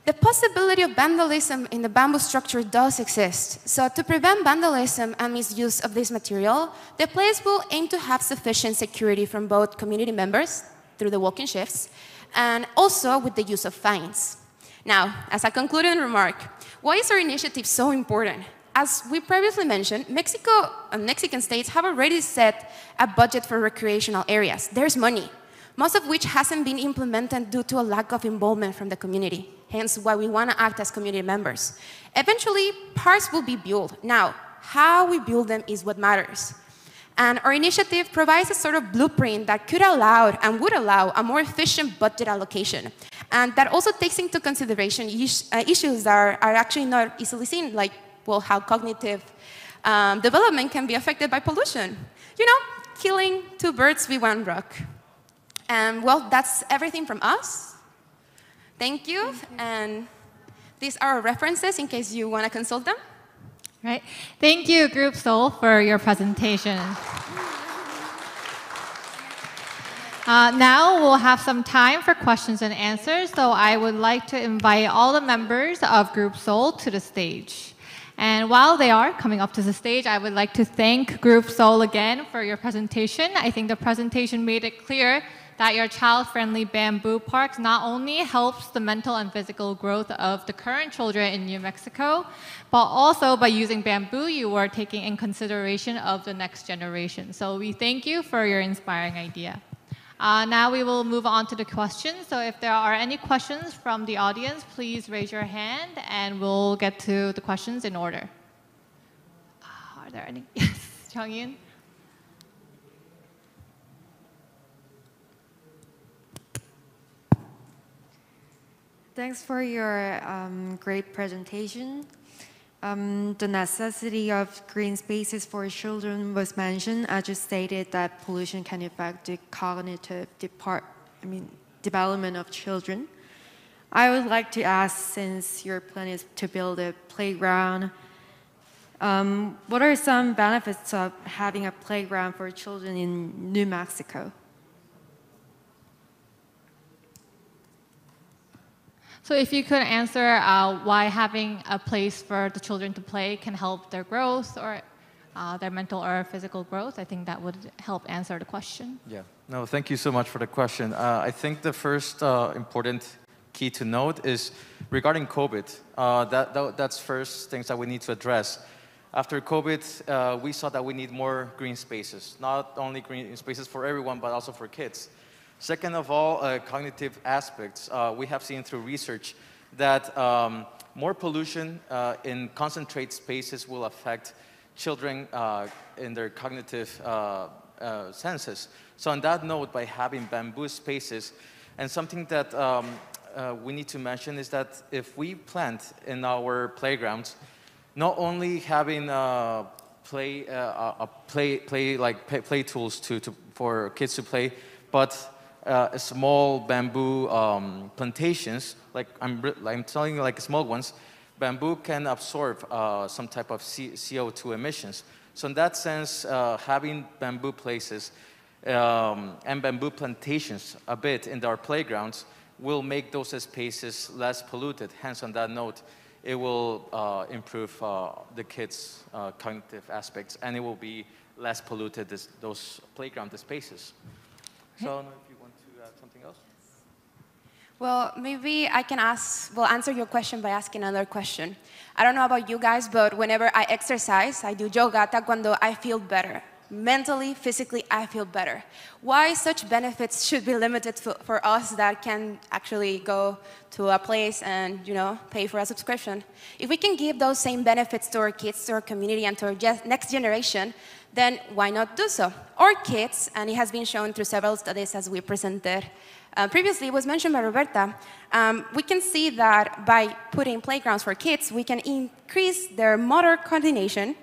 Speaker 8: The possibility of vandalism in the bamboo structure does exist. So to prevent vandalism and misuse of this material, the place will aim to have sufficient security from both community members through the walking shifts and also with the use of fines. Now, as a concluding remark, why is our initiative so important? As we previously mentioned, Mexico and Mexican states have already set a budget for recreational areas. There's money, most of which hasn't been implemented due to a lack of involvement from the community, hence why we want to act as community members. Eventually, parks will be built. Now, how we build them is what matters. And our initiative provides a sort of blueprint that could allow and would allow a more efficient budget allocation. And that also takes into consideration issues that are actually not easily seen, like, well, how cognitive development can be affected by pollution. You know, killing two birds with one rock. And well, that's everything from us. Thank you. And these are our references in case you want to consult them.
Speaker 1: Right. Thank you, Group Seoul, for your presentation. Now we'll have some time for questions and answers, so I would like to invite all the members of Group Seoul to the stage. And while they are coming up to the stage, I would like to thank Group Seoul again for your presentation. I think the presentation made it clear that your child-friendly bamboo parks not only helps the mental and physical growth of the current children in New Mexico, but also by using bamboo, you are taking in consideration of the next generation. So we thank you for your inspiring idea. Now we will move on to the questions. So if there are any questions from the audience, please raise your hand and we'll get to the questions in order. Are there any? Yes, Jung-in?
Speaker 6: Thanks for your great presentation. The necessity of green spaces for children was mentioned. I just stated that pollution can affect the cognitive development of children. I would like to ask, since your plan is to build a playground, what are some benefits of having a playground for children in New Mexico?
Speaker 1: So if you could answer why having a place for the children to play can help their growth or their mental or physical growth, I think that would help answer the question.
Speaker 10: Yeah, no, thank you so much for the question. I think the first important key to note is regarding COVID. That's first things that we need to address. After COVID, we saw that we need more green spaces, not only green spaces for everyone, but also for kids. Second of all, cognitive aspects. We have seen through research that more pollution in concentrated spaces will affect children in their cognitive senses. So on that note, by having bamboo spaces, and something that we need to mention is that if we plant in our playgrounds, not only having play tools for kids to play, but small bamboo plantations, like I'm telling you, like small ones, bamboo can absorb some type of CO2 emissions. So in that sense, having bamboo places and bamboo plantations a bit in our playgrounds will make those spaces less polluted. Hence, on that note, it will improve the kids' cognitive aspects, and it will be less polluted, those playground spaces. So, if you want to add something else?
Speaker 8: Well, maybe I can answer your question by asking another question. I don't know about you guys, but whenever I exercise, I do yoga, taekwondo, I feel better. Mentally, physically, I feel better. Why such benefits should be limited for us that can actually go to a place and, pay for a subscription? If we can give those same benefits to our kids, to our community, and to our next generation, then why not do so? Our kids, and it has been shown through several studies as we presented previously, it was mentioned by Roberta, we can see that by putting playgrounds for kids, we can increase their motor coordination,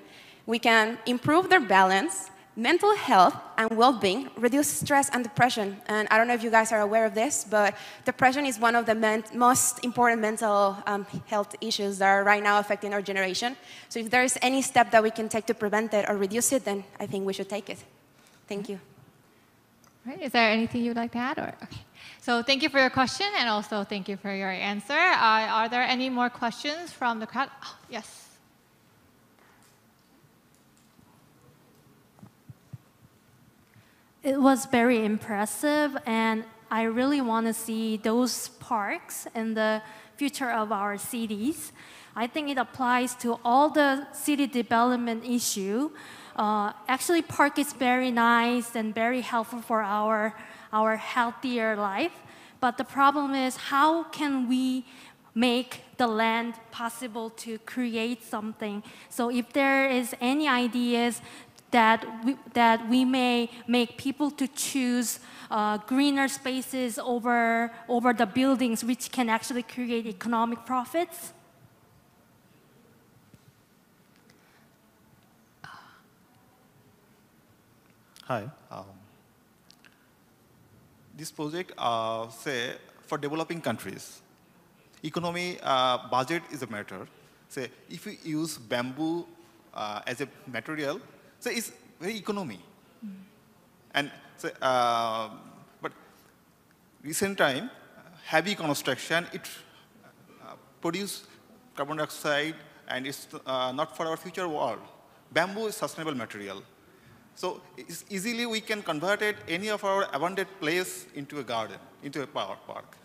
Speaker 8: we can improve their balance, mental health and well-being, reduce stress and depression. And I don't know if you guys are aware of this, but depression is one of the most important mental health issues that are right now affecting our generation. So if there is any step that we can take to prevent it or reduce it, then I think we should take it. Thank you.
Speaker 1: Right. Is there anything you'd like to add? Okay. So thank you for your question, and also thank you for your answer. Are there any more questions from the crowd? Oh, yes.
Speaker 11: It was very impressive, and I really want to see those parks in the future of our cities. I think it applies to all the city development issue. Actually, park is very nice and very helpful for our healthier life. But the problem is, how can we make the land possible to create something? So if there is any ideas that we may make people to choose greener spaces over the buildings, which can actually create economic profits.
Speaker 12: Hi. This project, say, for developing countries, economy budget is a matter. Say, if we use bamboo as a material, so it's very economy. And so, but recent time, heavy construction, it produce carbon dioxide, and it's not for our future world. Bamboo is sustainable material. So it's easily we can convert it, any of our abundant place into a garden, into a park.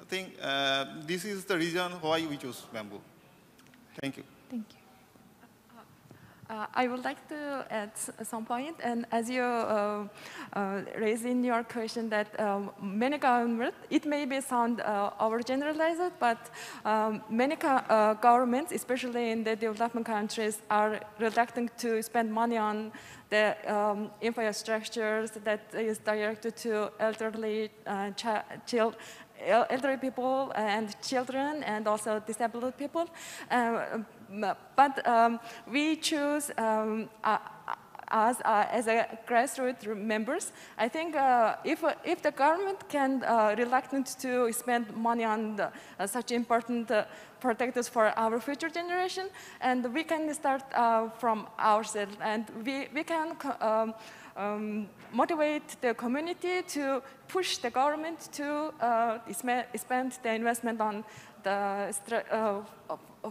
Speaker 12: I think this is the reason why we choose bamboo. Thank you.
Speaker 1: Thank you.
Speaker 13: I would like to add some point, and as you raised in your question that many governments, it may be sound overgeneralized, but many governments, especially in the development countries, are reluctant to spend money on the infrastructures that is directed to elderly elderly people and children, and also disabled people. But we choose us as a grassroots members. I think if the government can reluctant to spend money on such important protectors for our future generation, and we can start from ourselves, and we can motivate the community to push the government to spend the investment on the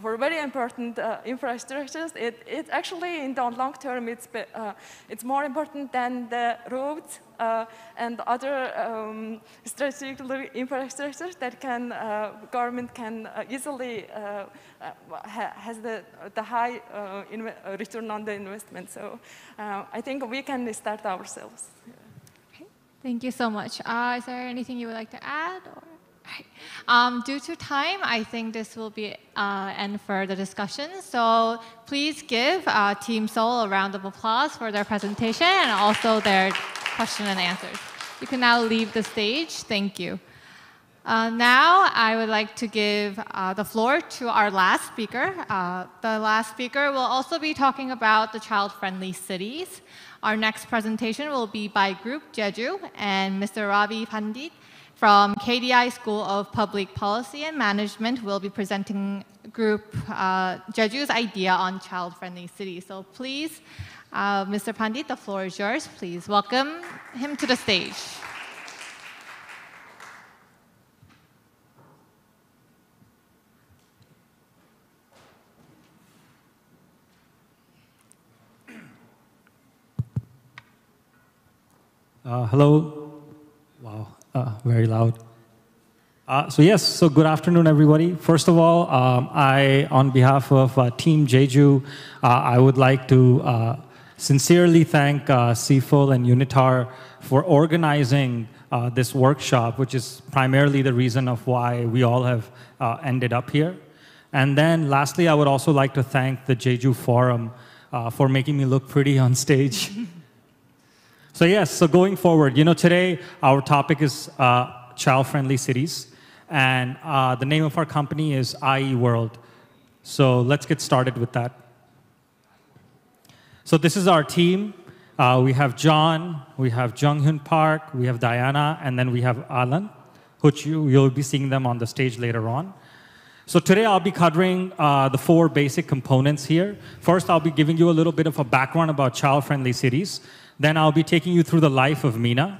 Speaker 13: for very important infrastructures. It actually, in the long term, it's more important than the roads and other strategic infrastructures that government can easily has the high return on the investment. So I think we can start ourselves.
Speaker 1: Okay. Thank you so much. Is there anything you would like to add? Or? Due to time, I think this will be end for the discussion. So please give Team Seoul a round of applause for their presentation and also their question and answers. You can now leave the stage. Thank you. Now I would like to give the floor to our last speaker. The last speaker will also be talking about the child-friendly cities. Our next presentation will be by Group Jeju, and Mr. Ravi Pandit from KDI School of Public Policy and Management will be presenting Group Jeju's idea on child-friendly cities. So please, Mr. Pandit, the floor is yours. Please welcome him to the stage.
Speaker 14: Hello. Wow. Very loud. So good afternoon, everybody. First of all, on behalf of Team Jeju, I would like to sincerely thank CIFAL and UNITAR for organizing this workshop, which is primarily the reason of why we all have ended up here. And then lastly, I would also like to thank the Jeju Forum for making me look pretty on stage. So yes, so going forward, today our topic is child-friendly cities, and the name of our company is IE World. So let's get started with that. So this is our team. We have John, we have Jung-Hyun Park, we have Diana, and then we have Alan, which you'll be seeing them on the stage later on. So today I'll be covering the 4 basic components here. First, I'll be giving you a little bit of a background about child-friendly cities. Then I'll be taking you through the life of Meena.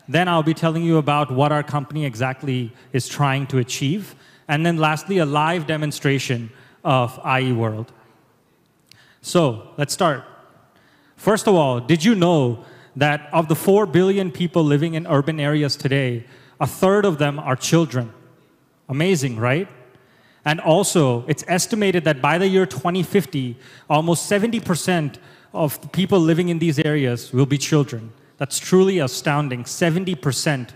Speaker 14: Then I'll be telling you about what our company exactly is trying to achieve. And then lastly, a live demonstration of IE World. So let's start. First of all, did you know that of the 4 billion people living in urban areas today, a third of them are children? Amazing, right? And also, it's estimated that by the year 2050, almost 70% of the people living in these areas will be children. That's truly astounding, 70%.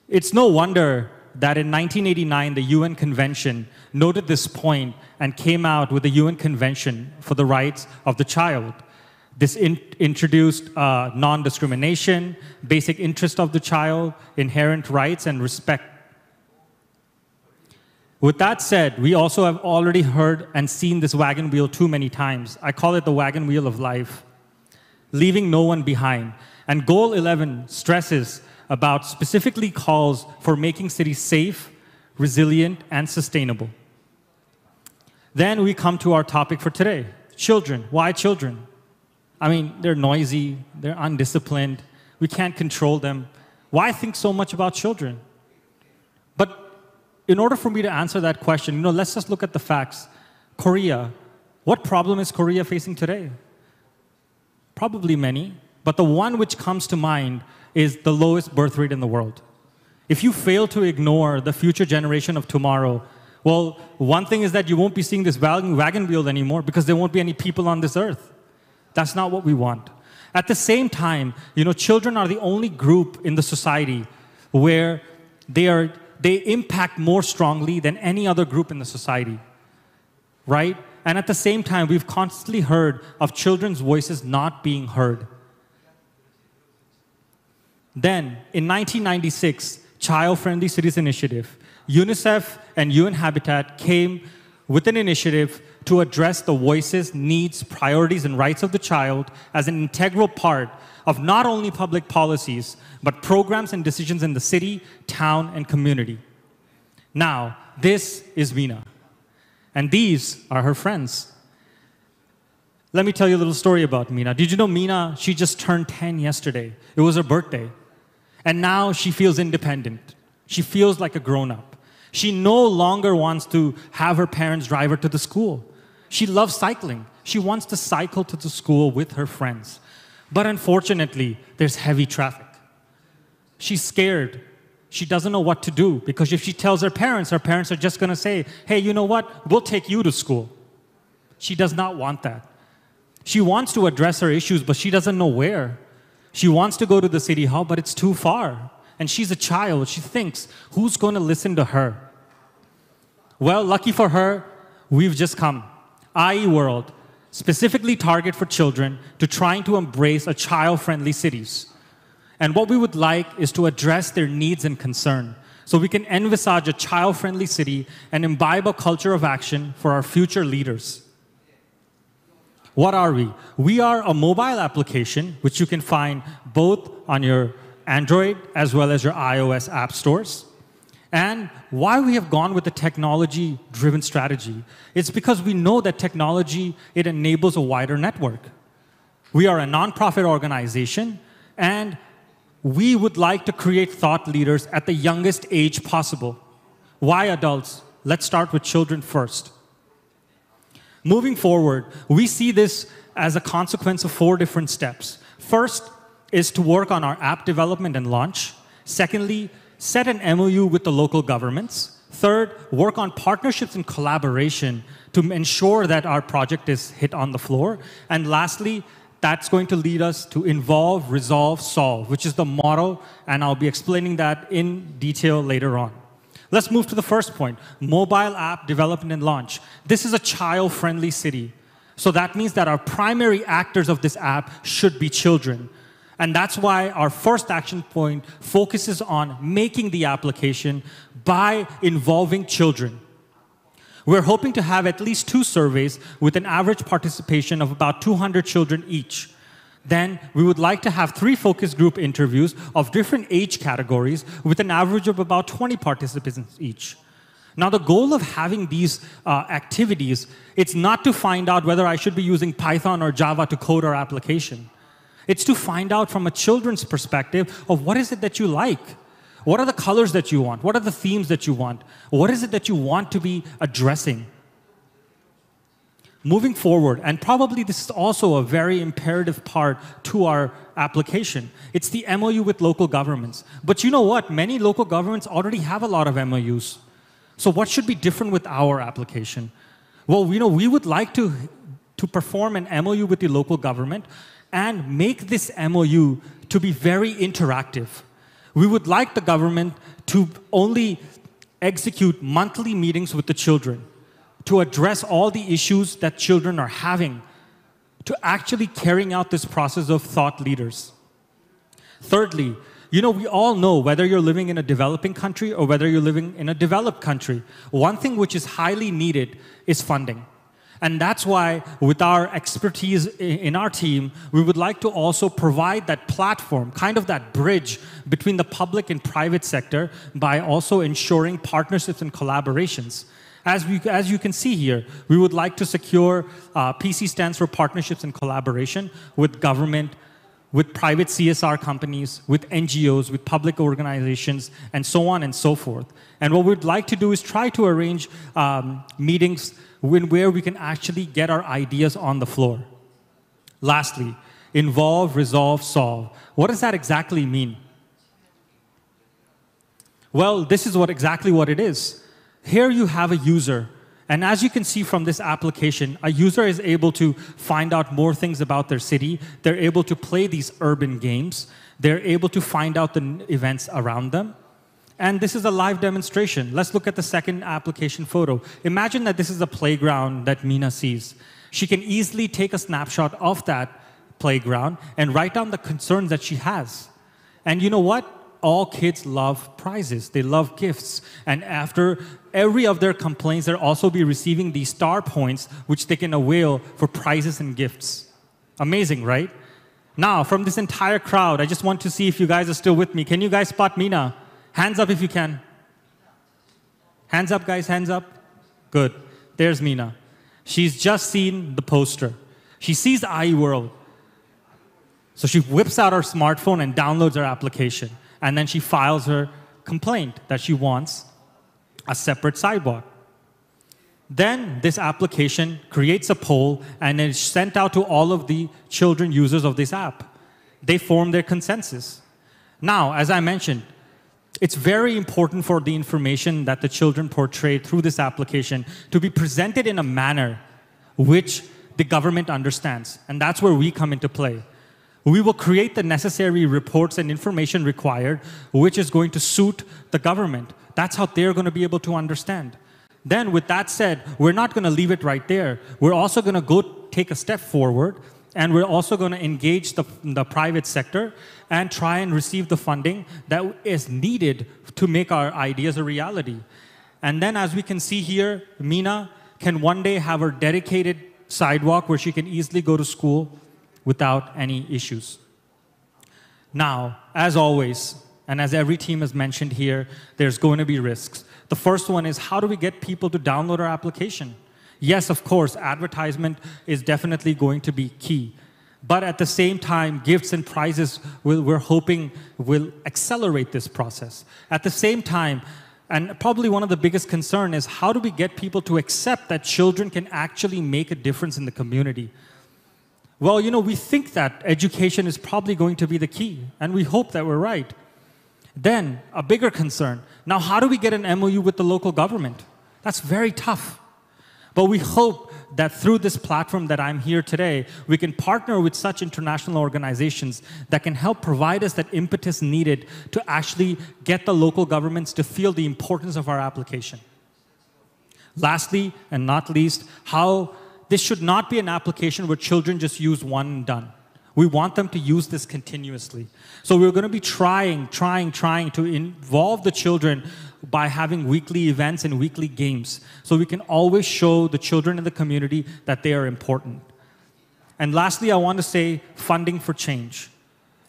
Speaker 14: It's no wonder that in 1989, the UN Convention noted this point and came out with the UN Convention for the Rights of the Child. This introduced non-discrimination, basic interest of the child, inherent rights, and respect. With that said, we also have already heard and seen this wagon wheel too many times. I call it the wagon wheel of life, leaving no one behind. And Goal 11 stresses about specifically calls for making cities safe, resilient, and sustainable. Then we come to our topic for today, children. Why children? I mean, they're noisy, they're undisciplined, we can't control them. Why think so much about children? But in order for me to answer that question, let's just look at the facts. Korea, what problem is Korea facing today? Probably many, but the one which comes to mind is the lowest birth rate in the world. If you fail to ignore the future generation of tomorrow, well, one thing is that you won't be seeing this wagon wheel anymore because there won't be any people on this earth. That's not what we want. At the same time, children are the only group in the society where they impact more strongly than any other group in the society, right? And at the same time, we've constantly heard of children's voices not being heard. Then, in 1996, Child Friendly Cities Initiative, UNICEF and UN Habitat came with an initiative to address the voices, needs, priorities, and rights of the child as an integral part of not only public policies, but programs and decisions in the city, town, and community. Now, this is Meena, and these are her friends. Let me tell you a little story about Meena. Did you know Meena, she just turned 10 yesterday. It was her birthday. And now she feels independent. She feels like a grown-up. She no longer wants to have her parents drive her to the school. She loves cycling. She wants to cycle to the school with her friends. But unfortunately, there's heavy traffic. She's scared. She doesn't know what to do because if she tells her parents are just going to say, hey, you know what? We'll take you to school. She does not want that. She wants to address her issues, but she doesn't know where. She wants to go to the city hall, but it's too far. And she's a child. She thinks, who's going to listen to her? Well, lucky for her, we've just come. IE World, specifically targeted for children to trying to embrace a child-friendly cities. And what we would like is to address their needs and concern so we can envisage a child-friendly city and imbibe a culture of action for our future leaders. What are we? We are a mobile application, which you can find both on your Android as well as your iOS app stores. And why we have gone with a technology-driven strategy, it's because we know that technology, it enables a wider network. We are a nonprofit organization, and we would like to create thought leaders at the youngest age possible. Why adults? Let's start with children first. Moving forward, we see this as a consequence of 4 different steps. First is to work on our app development and launch. Secondly, set an MOU with the local governments. Third, work on partnerships and collaboration to ensure that our project is hit on the floor. And lastly, that's going to lead us to involve, resolve, solve, which is the motto, and I'll be explaining that in detail later on. Let's move to the first point, mobile app development and launch. This is a child-friendly city. So that means that our primary actors of this app should be children. And that's why our first action point focuses on making the application by involving children. We're hoping to have at least 2 surveys with an average participation of about 200 children each. Then we would like to have 3 focus group interviews of different age categories with an average of about 20 participants each. Now, the goal of having these activities, it's not to find out whether I should be using Python or Java to code our application. It's to find out from a children's perspective of what is it that you like? What are the colors that you want? What are the themes that you want? What is it that you want to be addressing? Moving forward, and probably this is also a very imperative part to our application, it's the MOU with local governments. But you know what? Many local governments already have a lot of MOUs. So what should be different with our application? Well, we would like to perform an MOU with the local government and make this MOU to be very interactive. We would like the government to only execute monthly meetings with the children, to address all the issues that children are having, to actually carrying out this process of thought leaders. Thirdly, we all know whether you're living in a developing country or whether you're living in a developed country, one thing which is highly needed is funding. And that's why, with our expertise in our team, we would like to also provide that platform, kind of that bridge between the public and private sector by also ensuring partnerships and collaborations. As you can see here, we would like to secure, PC stands for Partnerships and Collaboration, with government, with private CSR companies, with NGOs, with public organizations, and so on and so forth. And what we'd like to do is try to arrange meetings where we can actually get our ideas on the floor. Lastly, involve, resolve, solve. What does that exactly mean? Well, this is exactly what it is. Here you have a user, and as you can see from this application, a user is able to find out more things about their city. They're able to play these urban games. They're able to find out the events around them. And this is a live demonstration. Let's look at the second application photo. Imagine that this is a playground that Mina sees. She can easily take a snapshot of that playground and write down the concerns that she has. And you know what? All kids love prizes. They love gifts. And after every of their complaints, they'll also be receiving these star points, which they can avail for prizes and gifts. Amazing, right? Now, from this entire crowd, I just want to see if you guys are still with me. Can you guys spot Mina? Hands up if you can. Hands up, guys, hands up. Good. There's Mina. She's just seen the poster. She sees iWorld. So she whips out her smartphone and downloads her application. And then she files her complaint that she wants a separate sidewalk. Then this application creates a poll and it's sent out to all of the children users of this app. They form their consensus. Now, as I mentioned, it's very important for the information that the children portray through this application to be presented in a manner which the government understands. And that's where we come into play. We will create the necessary reports and information required, which is going to suit the government. That's how they're going to be able to understand. Then, with that said, we're not going to leave it right there. We're also going to go take a step forward, and we're also going to engage the private sector and try and receive the funding that is needed to make our ideas a reality. And then, as we can see here, Mina can one day have her dedicated sidewalk where she can easily go to school without any issues. Now, as always, and as every team has mentioned here, there's going to be risks. The first one is, how do we get people to download our application? Yes, of course, advertisement is definitely going to be key. But at the same time, gifts and prizes, we're hoping will accelerate this process. At the same time, and probably one of the biggest concerns is, how do we get people to accept that children can actually make a difference in the community? Well, we think that education is probably going to be the key, and we hope that we're right. Then, a bigger concern, now how do we get an MOU with the local government? That's very tough. But we hope that through this platform that I'm here today, we can partner with such international organizations that can help provide us that impetus needed to actually get the local governments to feel the importance of our application. Lastly, and not least, how this should not be an application where children just use one and done. We want them to use this continuously. So we're going to be trying to involve the children by having weekly events and weekly games, so we can always show the children in the community that they are important. And lastly, I want to say funding for change.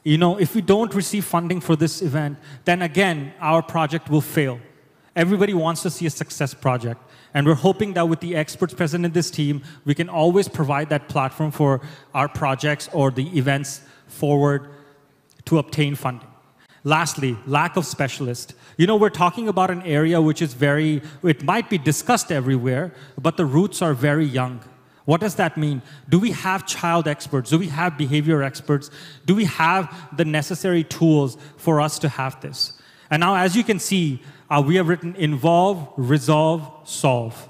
Speaker 14: If we don't receive funding for this event, then again, our project will fail. Everybody wants to see a success project. And we're hoping that with the experts present in this team, we can always provide that platform for our projects or the events forward to obtain funding. Lastly, lack of specialists. You know, we're talking about an area which is it might be discussed everywhere, but the roots are very young. What does that mean? Do we have child experts? Do we have behavior experts? Do we have the necessary tools for us to have this? And now, as you can see, we have written involve, resolve, solve.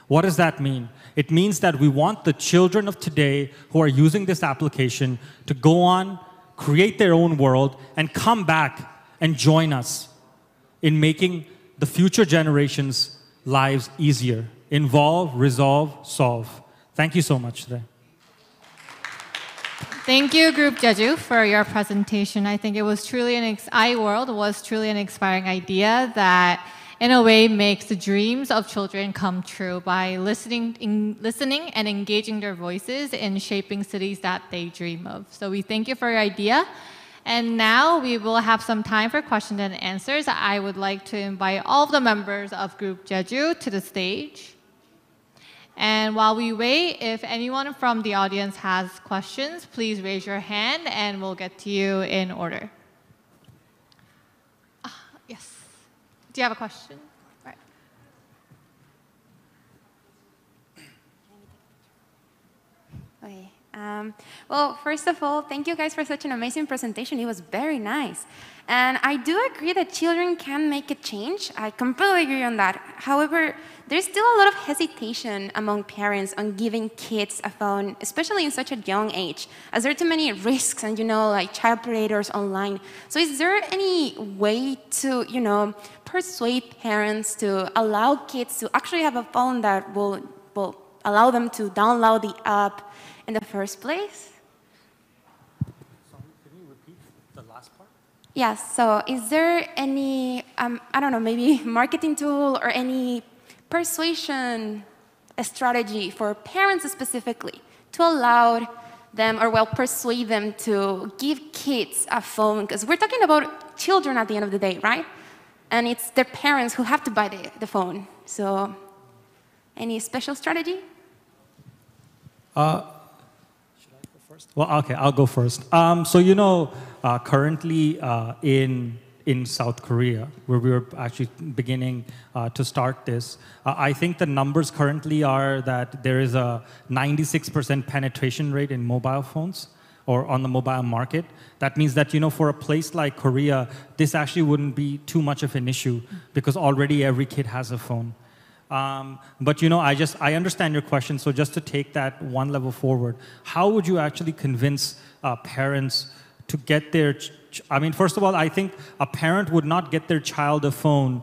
Speaker 14: What does that mean? It means that we want the children of today who are using this application to go on, create their own world, and come back and join us in making the future generations' lives easier. Involve, resolve, solve. Thank you so much today.
Speaker 1: Thank you, Group Jeju, for your presentation. I think it was truly iWorld was truly an inspiring idea that, in a way, makes the dreams of children come true by listening and engaging their voices in shaping cities that they dream of. So we thank you for your idea. And now we will have some time for questions and answers. I would like to invite all of the members of Group Jeju to the stage. And while we wait, if anyone from the audience has questions, please raise your hand and we'll get to you in order. Yes. Do you have a question? Right.
Speaker 8: Okay. Well, first of all, thank you guys for such an amazing presentation. It was very nice. And I do agree that children can make a change. I completely agree on that. However, there's still a lot of hesitation among parents on giving kids a phone, especially in such a young age, as there are too many risks and, like child predators online. So is there any way to, persuade parents to allow kids to actually have a phone that will allow them to download the app in the first place?
Speaker 14: Sorry, can you repeat the last part?
Speaker 8: Yes, so is there any, I don't know, maybe marketing tool or any persuasion strategy for parents specifically to allow them or persuade them to give kids a phone? Because we're talking about children at the end of the day, right? And it's their parents who have to buy the phone. So any special strategy?
Speaker 14: Should I go first? Well, okay, I'll go first. So, currently in South Korea, where we were actually beginning to start this, I think the numbers currently are that there is a 96% penetration rate in mobile phones or on the mobile market. That means that, for a place like Korea, this actually wouldn't be too much of an issue because already every kid has a phone. But I understand your question. So just to take that one level forward, how would you actually convince parents to get their? First of all, I think a parent would not get their child a phone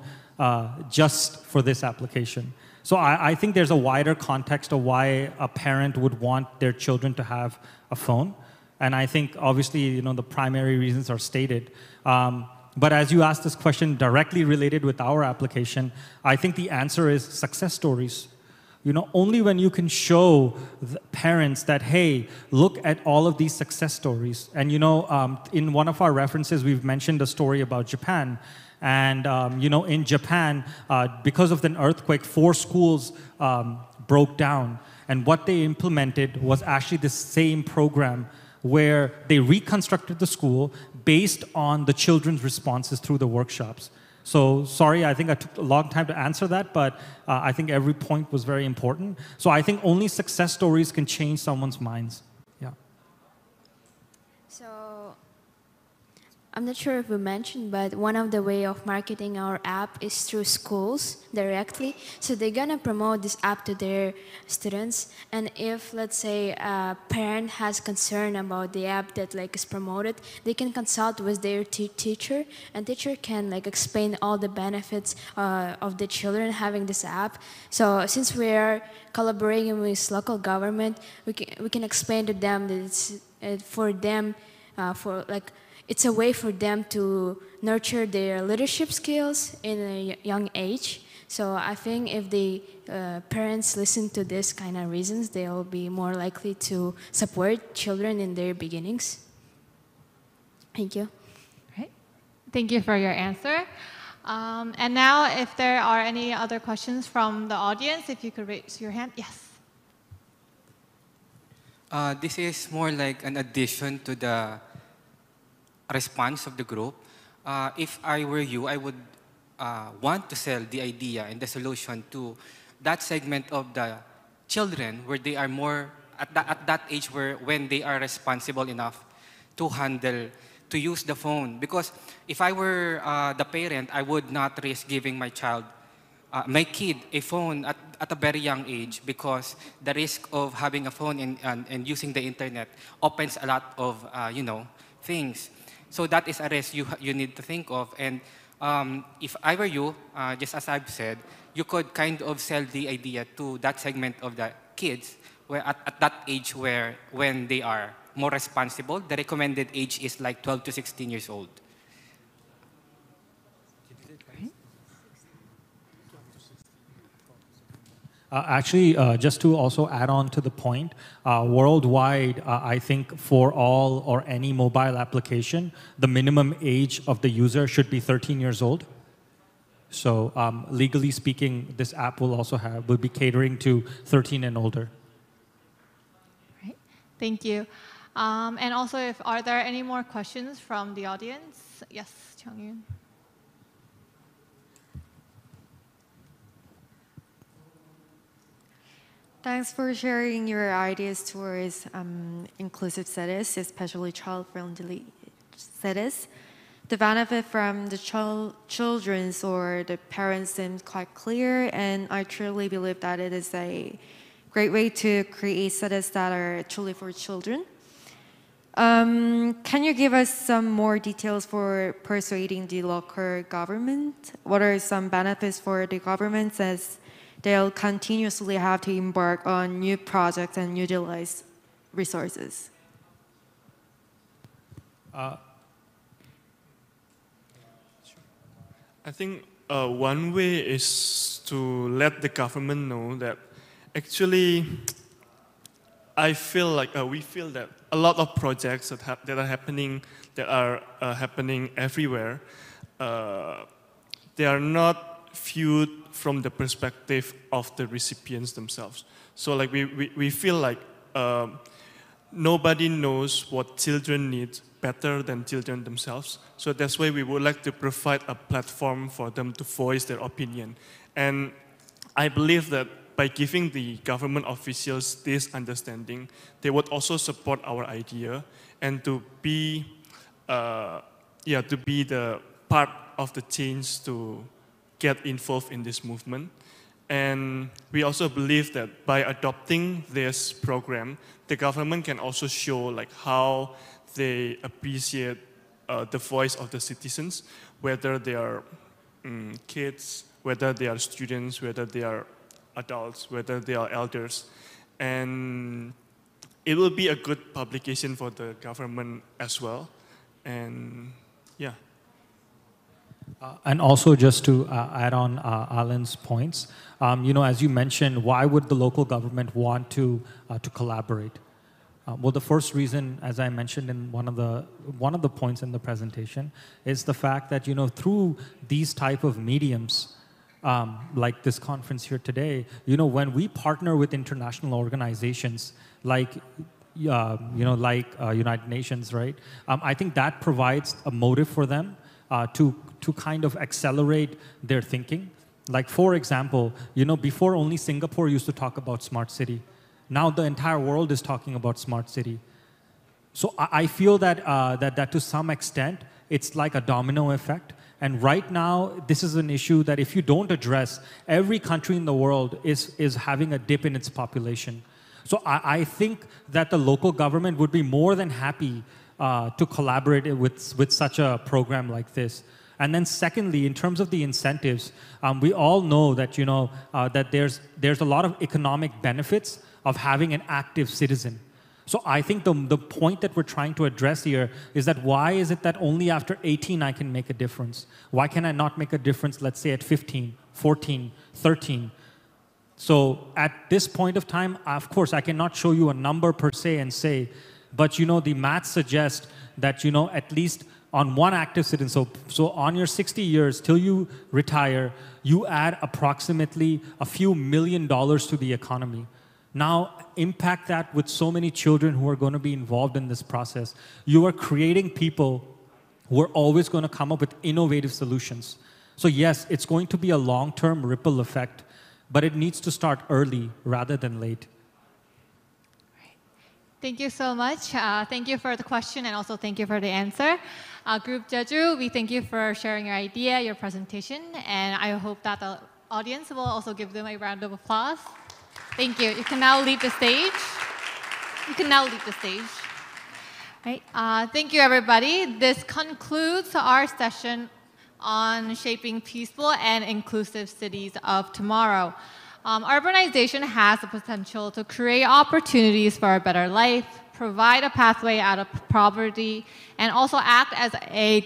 Speaker 14: just for this application. So I think there's a wider context of why a parent would want their children to have a phone, and I think obviously the primary reasons are stated. But as you asked this question directly related with our application, I think the answer is success stories. Only when you can show the parents that, hey, look at all of these success stories. And in one of our references, we've mentioned a story about Japan. And in Japan, because of an earthquake, 4 schools broke down. And what they implemented was actually the same program where they reconstructed the school based on the children's responses through the workshops. So sorry, I think I took a long time to answer that, but I think every point was very important. So I think only success stories can change someone's minds. Yeah.
Speaker 15: So I'm not sure if we mentioned, but one of the way of marketing our app is through schools directly. So they're gonna promote this app to their students. And if, let's say, a parent has concern about the app that is promoted, they can consult with their teacher, and teacher can explain all the benefits of the children having this app. So since we're collaborating with local government, we can explain to them that it's for them, it's a way for them to nurture their leadership skills in a young age. So I think if the parents listen to this kind of reasons, they'll be more likely to support children in their beginnings. Thank you.
Speaker 1: Right. Thank you for your answer. And now, if there are any other questions from the audience, if you could raise your hand. Yes.
Speaker 7: This is more like an addition to the response of the group. If I were you, I would want to sell the idea and the solution to that segment of the children where they are more at that age where when they are responsible enough to handle, to use the phone. Because if I were the parent, I would not risk giving my child, my kid, a phone at a very young age, because the risk of having a phone and using the internet opens a lot of things. So that is a risk you need to think of. And if I were you, just as I've said, you could kind of sell the idea to that segment of the kids where at that age where when they are more responsible, the recommended age is like 12 to 16 years old.
Speaker 14: Actually, just to also add on to the point, worldwide, I think for all or any mobile application, the minimum age of the user should be 13 years old. So legally speaking, this app will be catering to 13 and older.
Speaker 1: Right. Thank you. And also, are there any more questions from the audience? Yes, Changyun.
Speaker 6: Thanks for sharing your ideas towards inclusive cities, especially child-friendly cities. The benefit from the children's or the parents seems quite clear, and I truly believe that it is a great way to create cities that are truly for children. Can you give us some more details for persuading the local government? What are some benefits for the governments as they'll continuously have to embark on new projects and utilize resources?
Speaker 16: I think one way is to let the government know that actually we feel that a lot of projects that are happening everywhere, they are not viewed from the perspective of the recipients themselves. So like we feel like nobody knows what children need better than children themselves. So that's why we would like to provide a platform for them to voice their opinion. And I believe that by giving the government officials this understanding, they would also support our idea and to be the part of the change to get involved in this movement. And we also believe that by adopting this program, the government can also show like how they appreciate the voice of the citizens, whether they are kids, whether they are students, whether they are adults, whether they are elders. And it will be a good publication for the government as well. And yeah.
Speaker 14: And also just to add on Alan's points, as you mentioned, why would the local government want to collaborate? Well, the first reason, as I mentioned in one of the points in the presentation, is the fact that through these type of mediums, like this conference here today, when we partner with international organizations like United Nations, right? I think that provides a motive for them to kind of accelerate their thinking. Like for example, before only Singapore used to talk about smart city. Now the entire world is talking about smart city. So I feel that that to some extent, it's like a domino effect. And right now, this is an issue that if you don't address, every country in the world is having a dip in its population. So I think that the local government would be more than happy to collaborate with such a program like this. And then secondly, in terms of the incentives, we all know that, that there's a lot of economic benefits of having an active citizen. So I think the point that we're trying to address here is that why is it that only after 18 I can make a difference? Why can I not make a difference, let's say at 15, 14, 13? So at this point of time, of course, I cannot show you a number per se and say, but the math suggests that, at least on one active citizen, so on your 60 years till you retire, you add approximately a few $1 million to the economy. Now, impact that with so many children who are going to be involved in this process. You are creating people we're always going to come up with innovative solutions. So yes, it's going to be a long-term ripple effect, but it needs to start early rather than late.
Speaker 1: Thank you so much. Thank you for the question and also thank you for the answer. Group Jeju, we thank you for sharing your idea, your presentation, and I hope that the audience will also give them a round of applause. Thank you. You can now leave the stage. You can now leave the stage. Right. Thank you, everybody. This concludes our session on shaping peaceful and inclusive cities of tomorrow. Urbanization has the potential to create opportunities for a better life, provide a pathway out of poverty, and also act as an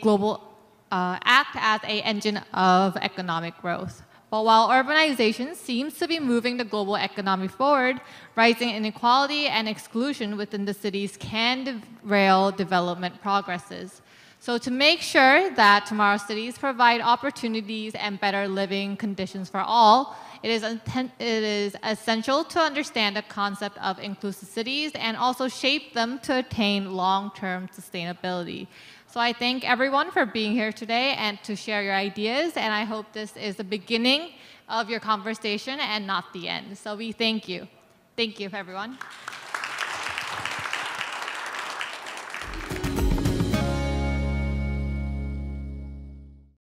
Speaker 1: engine of economic growth. But while urbanization seems to be moving the global economy forward, rising inequality and exclusion within the cities can derail development progresses. So to make sure that tomorrow's cities provide opportunities and better living conditions for all, it is essential to understand the concept of inclusive cities and also shape them to attain long-term sustainability. So I thank everyone for being here today and to share your ideas, and I hope this is the beginning of your conversation and not the end. So we thank you. Thank you, everyone.